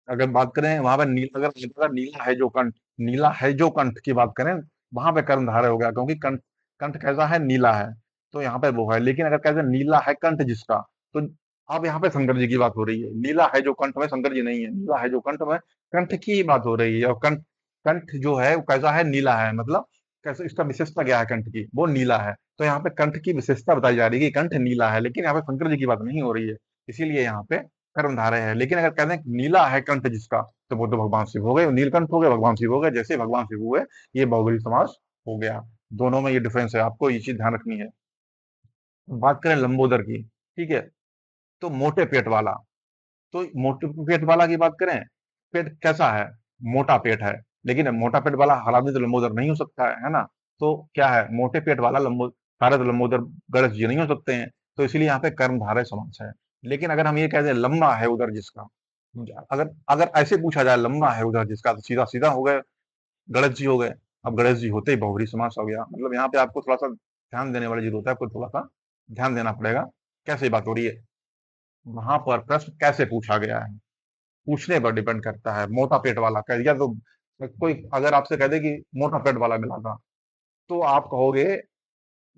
अगर बात करें वहां पर अगर नीला है जो कंठ, नीला है जो कंठ की बात करें, वहां पे कर्मधारय हो गया, क्योंकि कंठ कंठ कैसा है? नीला है, तो यहाँ पे वो है। लेकिन अगर कहते हैं नीला है कंठ जिसका, तो अब यहाँ पे शंकर जी की बात हो रही है। नीला है जो कंठ में शंकर जी नहीं है, नीला है जो कंठ में कंठ की बात हो रही है। और कंठ कंठ जो है वो कैसा है? नीला है, मतलब कैसे, इसका विशेषता क्या है कंठ की? वो नीला है। तो यहाँ पे कंठ की विशेषता बताई जा रही है कि कंठ नीला है, लेकिन यहाँ पे शंकर जी की बात नहीं हो रही है, इसीलिए यहाँ पे कर्मधारय है। लेकिन अगर कहते हैं नीला है कंठ जिसका, तो वो तो भगवान शिव हो गए, नीलकंठ हो गए, भगवान शिव हो गए। जैसे भगवान शिव हुए, ये बहुब्रीहि समास हो गया। दोनों में ये डिफरेंस है, आपको ये चीज ध्यान रखनी है। बात करें लंबोदर की, ठीक है, तो मोटे पेट वाला। तो मोटे पेट वाला की बात करें, पेट कैसा है? मोटा पेट है। लेकिन मोटा पेट वाला हर आदमी तो लंबोदर नहीं हो सकता है ना? तो क्या है? मोटे पेट वाला लंबो सारे तो लंबोदर गणेश जी नहीं हो सकते हैं, तो इसलिए यहाँ पे कर्मधारय समास है। लेकिन अगर हम ये कह दें लंबा है उधर जिसका, अगर अगर ऐसे पूछा जाए लंबा है उधर जिसका, तो सीधा सीधा हो गए गणेश जी हो गए। अब गणेश जी होते ही बहुब्रीहि समास हो गया। मतलब यहाँ पे आपको थोड़ा सा ध्यान देने वाली जरूरत है, आपको थोड़ा सा ध्यान देना पड़ेगा कैसे बात हो रही है। वहां पर प्रश्न कैसे पूछा गया है, पूछने पर डिपेंड करता है। मोटा पेट वाला कह दिया तो कोई अगर आपसे कह दे कि मोटा पेट वाला मिला था, तो आप कहोगे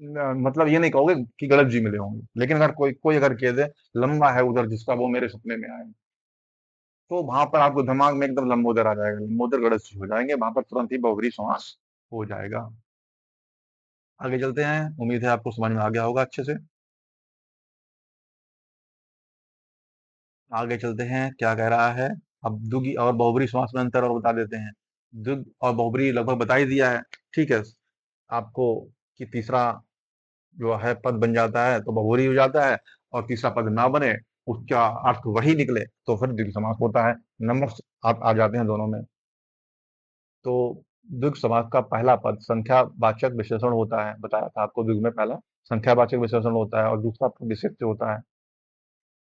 मतलब ये नहीं कहोगे कि गणेश जी मिले होंगे। लेकिन अगर कोई कोई अगर कह दे लंबा है उधर जिसका, वो मेरे सपने में आए, तो वहां पर आपको दिमाग में एकदम लंबोदर आ जाएगा, लंबोदर गणेश जी हो जाएंगे, वहां पर तुरंत ही बहुब्रीहि समास हो जाएगा। आगे चलते हैं, उम्मीद है आपको समझ में आ गया होगा अच्छे से। आगे चलते हैं, क्या कह रहा है। अब द्विगु और बहुब्रीहि समास में अंतर और बता देते हैं। द्विगु और बहुब्रीहि लगभग बता ही दिया है, ठीक है आपको, कि तीसरा जो है पद बन जाता है तो बहुब्रीहि हो जाता है, और तीसरा पद ना बने, उसका अर्थ वही निकले, तो फिर द्विगु समास होता है। नंबर आ जाते हैं दोनों में। तो द्विगु समास का पहला पद संख्यावाचक विशेषण होता है, बताया था आपको। द्विगु में पहला संख्यावाचक विशेषण होता है और दूसरा पद विशेष्य होता है।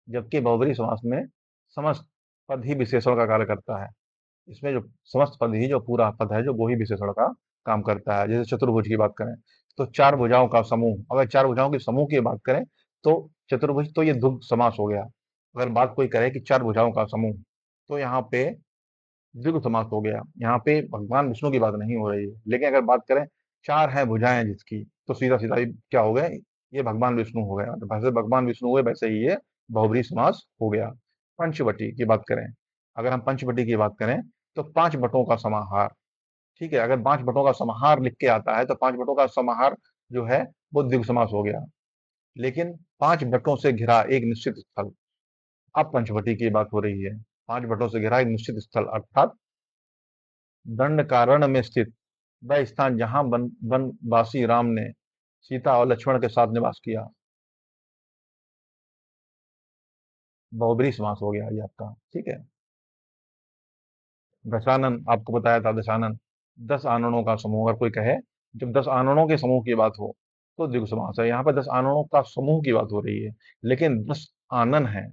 जबकि बहुब्रीहि समास में समस्त पद ही विशेषण का कार्य करता है। इसमें जो समस्त पद ही, जो पूरा पद है, जो वो ही विशेषण का काम करता है। जैसे चतुर्भुज की बात करें, तो चार भुजाओं का समूह, अगर चार भुजाओं के समूह की बात करें तो चतुर्भुज, तो ये द्विगु समास हो गया। अगर बात कोई करे कि चार भुजाओं का समूह, तो यहाँ पे द्विगु समास हो गया। यहाँ पे भगवान विष्णु की बात नहीं हो रही है। लेकिन अगर बात करें चार है भुजाएं जिसकी, तो सीधा सीधा क्या हो गए? ये भगवान विष्णु हो गया। तो वैसे भगवान विष्णु हुए, वैसे ही ये बहुब्रीहि समास हो गया। पंचवटी की बात करें, अगर हम पंचवटी की बात करें, तो पांच बटों का समाहार, ठीक है। अगर पांच बटों का समाहार लिख के आता है, तो पांच बटों का समाहार जो है वो द्विगु समास हो गया। लेकिन पांच बटों से घिरा एक निश्चित स्थल, अब पंचवटी की बात हो रही है। पांच बटों से घिरा एक निश्चित स्थल अर्थात दंडकारण्य में स्थित वह स्थान जहां वनवासी राम ने सीता और लक्ष्मण के साथ निवास किया। बहुब्रीहि समास हो गया ये आपका, ठीक है। दशानन आपको बताया था, दशानन 10 आननों का समूह। अगर कोई कहे जब 10 आननों के समूह की बात हो, तो द्विगु समास है। यहाँ पे 10 आननों का समूह की बात हो रही है, लेकिन 10 आनन है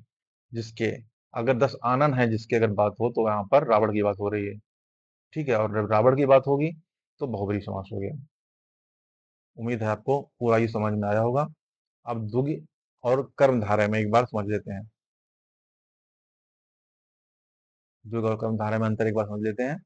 जिसके, अगर 10 आनन है जिसकी अगर बात हो, तो यहाँ पर रावण की बात हो रही है, ठीक है। और जब रावण की बात होगी, तो बहुब्रीहि समास हो गया। उम्मीद है आपको पूरा ही समझ में आया होगा। अब द्विगु और कर्मधारय में एक बार समझ लेते हैं। द्विगु और कर्मधारय में अंतर एक बार समझ लेते हैं।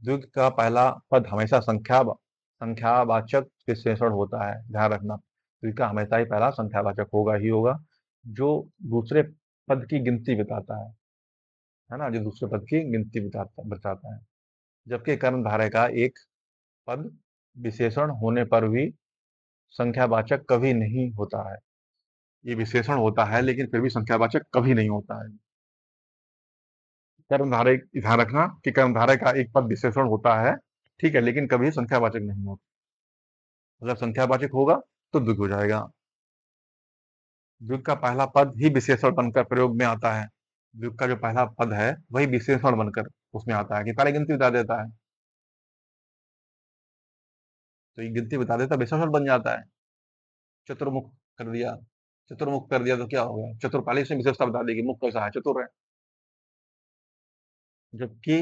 द्विगु का पहला पद हमेशा संख्यावाचक विशेषण होता है, ध्यान रखना। द्विगु का हमेशा ही पहला संख्यावाचक होगा ही होगा, जो दूसरे पद की गिनती है ना, जो दूसरे पद की गिनती बताता है। जबकि कर्मधारय का एक पद विशेषण होने पर भी संख्यावाचक कभी नहीं होता है। ये विशेषण होता है लेकिन फिर भी संख्यावाचक कभी नहीं होता है। कर्मधारय ध्यान रखना कि कर्मधारय का एक पद विशेषण होता है, ठीक है, लेकिन कभी संख्यावाचक नहीं होता। अगर संख्यावाचक होगा तो द्विगु हो जाएगा। द्विगु का पहला पद ही विशेषण बनकर प्रयोग में आता है। द्विगु का जो पहला पद है वही विशेषण बनकर उसमें आता है कि पहले गिनती बता देता है, तो ये गिनती बता देता विशेषण बन जाता है। चतुर्मुख कर दिया, चतुर्मुख कर दिया तो क्या हो गया, चतुर पहले से विशेषता बता देगी, मुख कैसा है, चतुर है। जबकि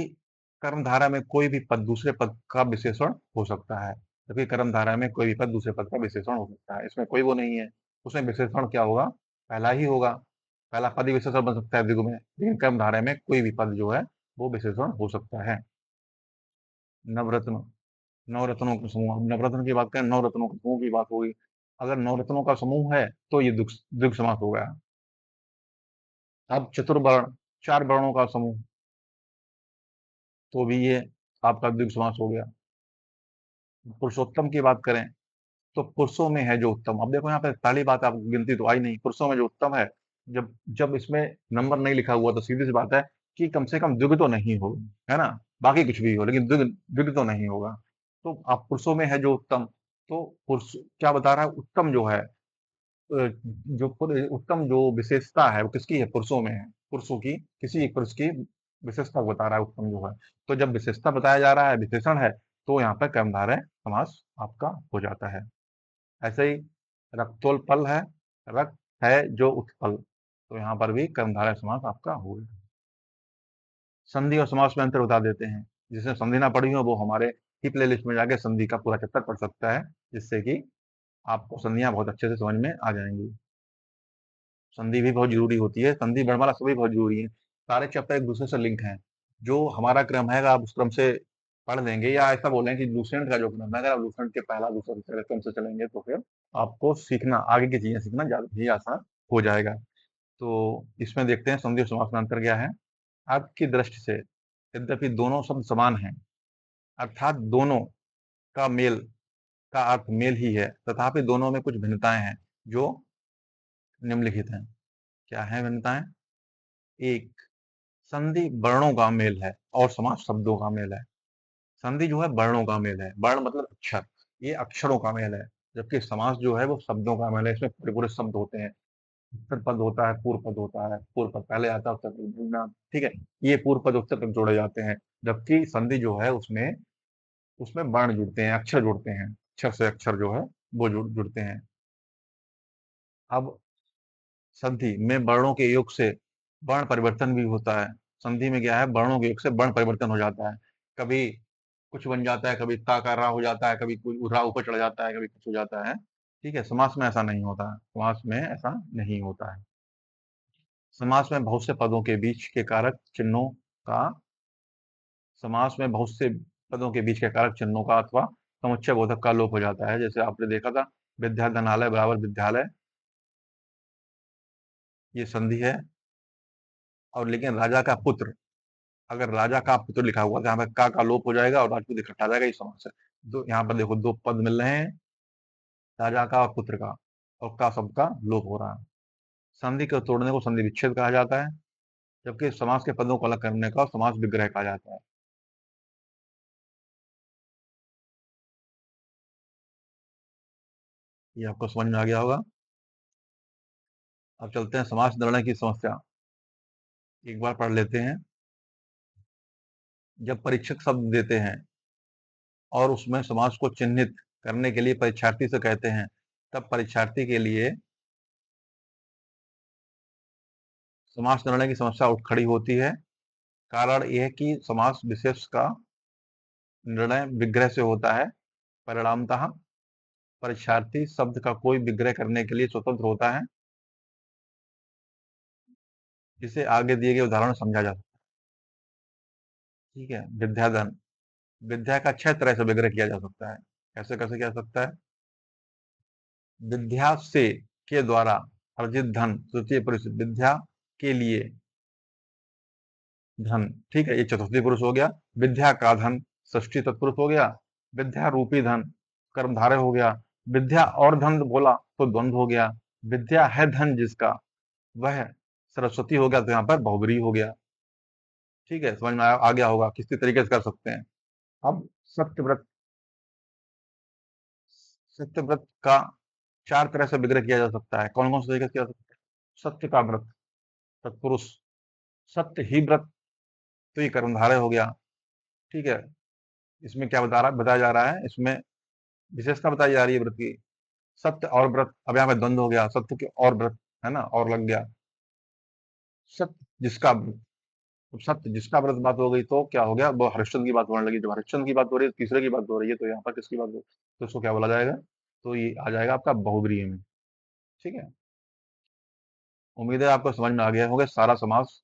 कर्मधारय में कोई भी पद दूसरे पद का विशेषण हो सकता है। जबकि कर्मधारय में कोई भी पद दूसरे पद का विशेषण हो सकता है, इसमें कोई वो नहीं है। उसमें विशेषण क्या होगा, पहला ही होगा, पहला पद ही विशेषण बन सकता है द्विगु में, लेकिन कर्मधारय में कोई भी पद जो है वो विशेषण हो सकता है। नवरत्न, नवरत्नों का समूह, अब नवरत्न की बात करें, नवरत्नों के समूह की बात होगी। अगर नवरत्नों का समूह है तो ये द्विगु समास हो गया। अब चतुर्वर्ण, चार वर्णों का समूह, तो भी ये आपका द्विगु समास हो गया। पुरुषोत्तम की बात करें तो पुरुषों में है जो उत्तम, अब देखो यहाँ पे पहली बात आपको गिनती तो आई नहीं, पुरुषों में जो उत्तम है, जब जब इसमें नंबर नहीं लिखा हुआ तो सीधी सी बात है कि कम से कम द्विगु तो नहीं हो, है ना, बाकी कुछ भी हो लेकिन द्विगु द्विगु तो नहीं होगा। तो आप पुरुषों में है जो उत्तम, तो पुरुष क्या बता रहा है, उत्तम जो है, उत्तम जो विशेषता है वो किसकी है, पुरुषों में है, पुरुषों की किसी एक पुरुष की विशेषता को बता रहा है उत्तम जो है। तो जब विशेषता बताया जा रहा है, विशेषण है, तो यहाँ पर कर्मधारय समास आपका हो जाता है। ऐसे ही रक्तोत्पल है, रक्त है जो उत्पल, तो यहाँ पर भी कर्मधारय समास आपका होगा। संधि और समास में अंतर बता देते हैं, जिसने संधि ना पढ़ी हो वो हमारे ही प्ले लिस्ट में जाके संधि का पूरा चैप्टर पढ़ सकता है, जिससे कि आपको संधियां बहुत अच्छे से समझ में आ जाएंगी। संधि भी बहुत जरूरी होती है, संधि वर्णमाला सभी बहुत जरूरी है, सारे चैप्टर एक दूसरे से लिंक हैं। जो हमारा क्रम है आप उस क्रम से पढ़ लेंगे, या ऐसा बोलें कि लूसेंट का जो क्रम है, अगर आप लूसेंट के पहला दूसरा तीसरे क्रम से चलेंगे तो फिर आपको सीखना, आगे की चीजें सीखना ज्यादा ही आसान हो जाएगा। तो इसमें देखते हैं संधि और समास में अंतर क्या है। अर्थ की दृष्टि से यद्यपि दोनों शब्द समान हैं, अर्थात दोनों का मेल का अर्थ मेल ही है, तथापि दोनों में कुछ भिन्नताएं हैं जो निम्नलिखित हैं। क्या है भिन्नताएं? एक, संधि वर्णों का मेल है और समास शब्दों का मेल है। संधि जो है वर्णों का मेल है, वर्ण मतलब अक्षर, ये अक्षरों का मेल है, जबकि समास जो है वो शब्दों का मेल है, इसमें पूरे पूरे शब्द होते हैं। उत्तर पद होता है, पूर्व पद होता है, पूर्व पद पहले आता है, उत्तर पद बोलना, ठीक है, ये पूर्व पद उत्तर पद जोड़े जाते हैं। जबकि संधि जो है उसमें उसमें वर्ण जुड़ते हैं, अक्षर जुड़ते हैं, अक्षर से अक्षर जो है वो जुड़ते हैं। अब संधि में वर्णों के योग से वर्ण परिवर्तन भी होता है। संधि में क्या है, वर्णों के योग से वर्ण परिवर्तन हो जाता है, कभी कुछ बन जाता है, कभी ता का रा हो जाता है, कभी कोई रा ऊपर चढ़ जाता है, कभी कुछ हो जाता है, ठीक है। समास में ऐसा नहीं होता है, समास में ऐसा नहीं होता है। समास में बहुत से पदों के बीच के कारक चिन्हों का समास में बहुत से पदों के बीच के कारक चिन्हों का अथवा समुच्चय बोधक का लोप हो जाता है। जैसे आपने देखा था, विद्याधनालय बराबर विद्यालय, ये संधि है। और लेकिन राजा का पुत्र, अगर राजा का पुत्र लिखा हुआ तो यहाँ पर का लोप हो जाएगा और राजपूत इकट्ठा आ जाएगा, ये समास है। दो यहाँ पर देखो, दो पद मिल रहे हैं, राजा का और पुत्र का, और का शब्द का लोप हो रहा है। संधि को तोड़ने को संधि विच्छेद कहा जाता है, जबकि समास के पदों को अलग करने का समास विग्रह कहा जाता है। ये आपको समझ में आ गया होगा। अब चलते हैं समास निर्णय की समस्या, एक बार पढ़ लेते हैं। जब परीक्षक शब्द देते हैं और उसमें समास को चिन्हित करने के लिए परीक्षार्थी से कहते हैं, तब परीक्षार्थी के लिए समास निर्णय की समस्या उठ खड़ी होती है। कारण यह कि समास विशेष का निर्णय विग्रह से होता है। परिणामतः परीक्षार्थी शब्द का कोई विग्रह करने के लिए स्वतंत्र होता है, जिसे आगे दिए गए उदाहरण समझा जा सकता है। ठीक है, विद्याधन, विद्या का 6 तरह से विग्रह किया जा सकता है। कैसे कैसे किया जा सकता है? विद्या से के द्वारा अर्जित धन तृतीय पुरुष, विद्या के लिए धन, ठीक है, ये चतुर्थी पुरुष हो गया। विद्या का धन षष्ठी तत्पुरुष हो गया। विद्या रूपी धन कर्मधारय हो गया। विद्या और धन बोला तो द्वंद्व हो गया। विद्या है धन जिसका, वह सरस्वती हो गया, तो यहाँ पर बहुब्रीहि हो गया। ठीक है, समझ में आ गया होगा किस तरीके से कर सकते हैं। अब सत्यव्रत, सत्यव्रत का 4 तरह से विग्रह किया जा सकता है। कौन-कौन से तरीके से किया जा सकता है? सत्य का व्रत, तत्पुरुष, सत्य ही व्रत, तो ये कर्मधारय हो गया। ठीक है, इसमें क्या बताया जा रहा है, इसमें विशेषता बताई जा रही है व्रत की। सत्य और व्रत, अब यहाँ पे द्वंद्व हो गया, सत्य के और व्रत, है ना, और लग गया। सत्य जिसका व्रत, तो सत्य जिसका व्रत बात हो गई तो क्या हो गया, वो हरिश्चंद्र की बात होने लगी। जब हरिश्चंद्र की बात हो रही है, तीसरे की बात हो रही है, तो यहाँ पर किसकी बात हो, तो इसको क्या बोला जाएगा, तो ये आ जाएगा आपका बहुब्रीहि में। ठीक है, उम्मीद है आपको समझ में आ गया होगा। सारा समास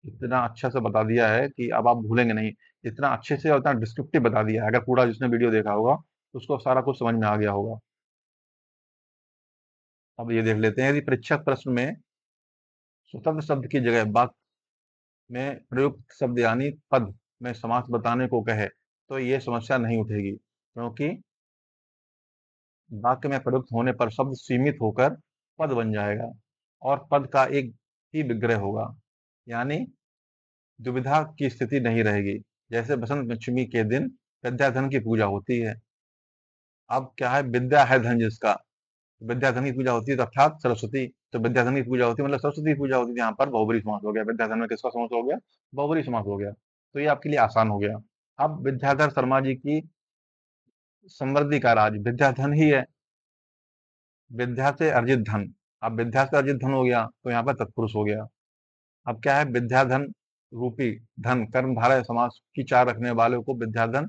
इतना अच्छा से बता दिया है कि अब आप भूलेंगे नहीं। इतना अच्छे से और इतना डिस्क्रिप्टिव बता दिया है, अगर पूरा जिसने वीडियो देखा होगा, तो उसको सारा कुछ समझ में आ गया होगा। अब ये देख लेते हैं, यदि परीक्षक प्रश्न में स्वतंत्र शब्द की जगह वाक्य में प्रयुक्त शब्द यानी पद में समास बताने को कहे, तो ये समस्या नहीं उठेगी, क्योंकि वाक्य में प्रयुक्त होने पर शब्द सीमित होकर पद बन जाएगा और पद का एक ही विग्रह होगा, यानी दुविधा की स्थिति नहीं रहेगी। जैसे बसंत पंचमी के दिन विद्याधन की पूजा होती है। अब क्या है, विद्या है धन जिसका, विद्याधन की पूजा होती है, तो अर्थात सरस्वती, तो विद्याधन की पूजा होती है मतलब सरस्वती की पूजा होती है। यहाँ पर बहुब्रीहि समास हो गया, विद्याधन में किसका समास हो गया, बहुब्रीहि समास हो गया। तो ये आपके लिए आसान हो गया। अब विद्याधर शर्मा जी की समृद्धि का राज विद्याधन ही है। विद्या से अर्जित धन, अब विद्या से अर्जित धन हो गया, तो यहाँ पर तत्पुरुष हो गया। अब क्या है, विद्याधन रूपी धन कर्मधारय समास की 4 रखने वाले को विद्याधन,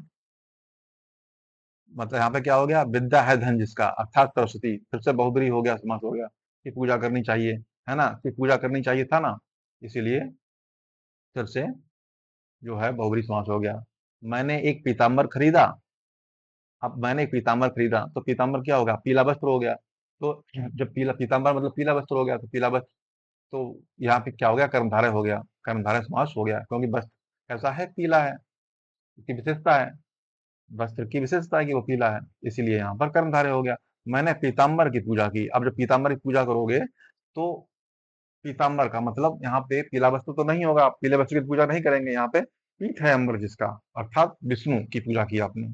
मतलब यहाँ पे क्या हो गया, विद्या है धन जिसका, अर्थात सरस्वती, फिर से बहुब्रीहि हो गया, समास हो गया कि पूजा करनी चाहिए, है ना, कि पूजा करनी चाहिए था ना, इसीलिए फिर से जो है बहुब्रीहि समास हो गया। मैंने एक पीताम्बर खरीदा, अब मैंने एक पीताम्बर खरीदा, तो पीताम्बर क्या होगा, पीला वस्त्र हो गया। तो जब पीला पीताम्बर मतलब पीला वस्त्र हो गया, तो पीला वस्त्र, तो यहाँ पे क्या हो गया, कर्मधारय हो गया, कर्मधारय समास हो गया, क्योंकि वस्त्र कैसा है, पीला है, उसकी विशेषता है, वस्त्र की विशेषता है कि वो पीला है, इसीलिए यहाँ पर कर्मधारय हो गया। मैंने पीताम्बर की पूजा की, अब जब पीताम्बर की पूजा करोगे, तो पीताम्बर का मतलब यहाँ पे पीला वस्त्र तो नहीं होगा, पीले वस्त्र की पूजा नहीं करेंगे। यहाँ पे पीठ है अम्बर जिसका, अर्थात विष्णु की पूजा की आपने,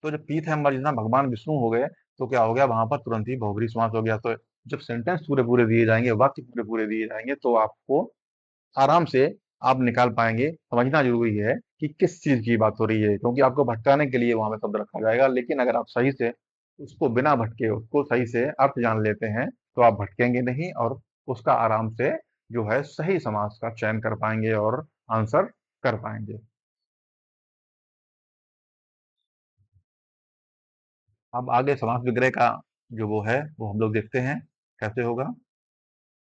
तो जब पीठ है अम्बर जिसना भगवान विष्णु हो गए, तो क्या हो गया, वहां पर तुरंत ही बहुब्रीहि समास हो गया। तो जब सेंटेंस पूरे पूरे दिए जाएंगे, वाक्य पूरे पूरे दिए जाएंगे, तो आपको आराम से आप निकाल पाएंगे। समझना जरूरी है कि किस चीज की बात हो रही है, क्योंकि आपको भटकाने के लिए वहां पे शब्द रखा जाएगा, लेकिन अगर आप सही से उसको बिना भटके उसको सही से अर्थ जान लेते हैं, तो आप भटकेंगे नहीं और उसका आराम से जो है सही समास का चयन कर पाएंगे और आंसर कर पाएंगे। अब आगे समास विग्रह का जो वो है वो हम लोग देखते हैं कैसे होगा।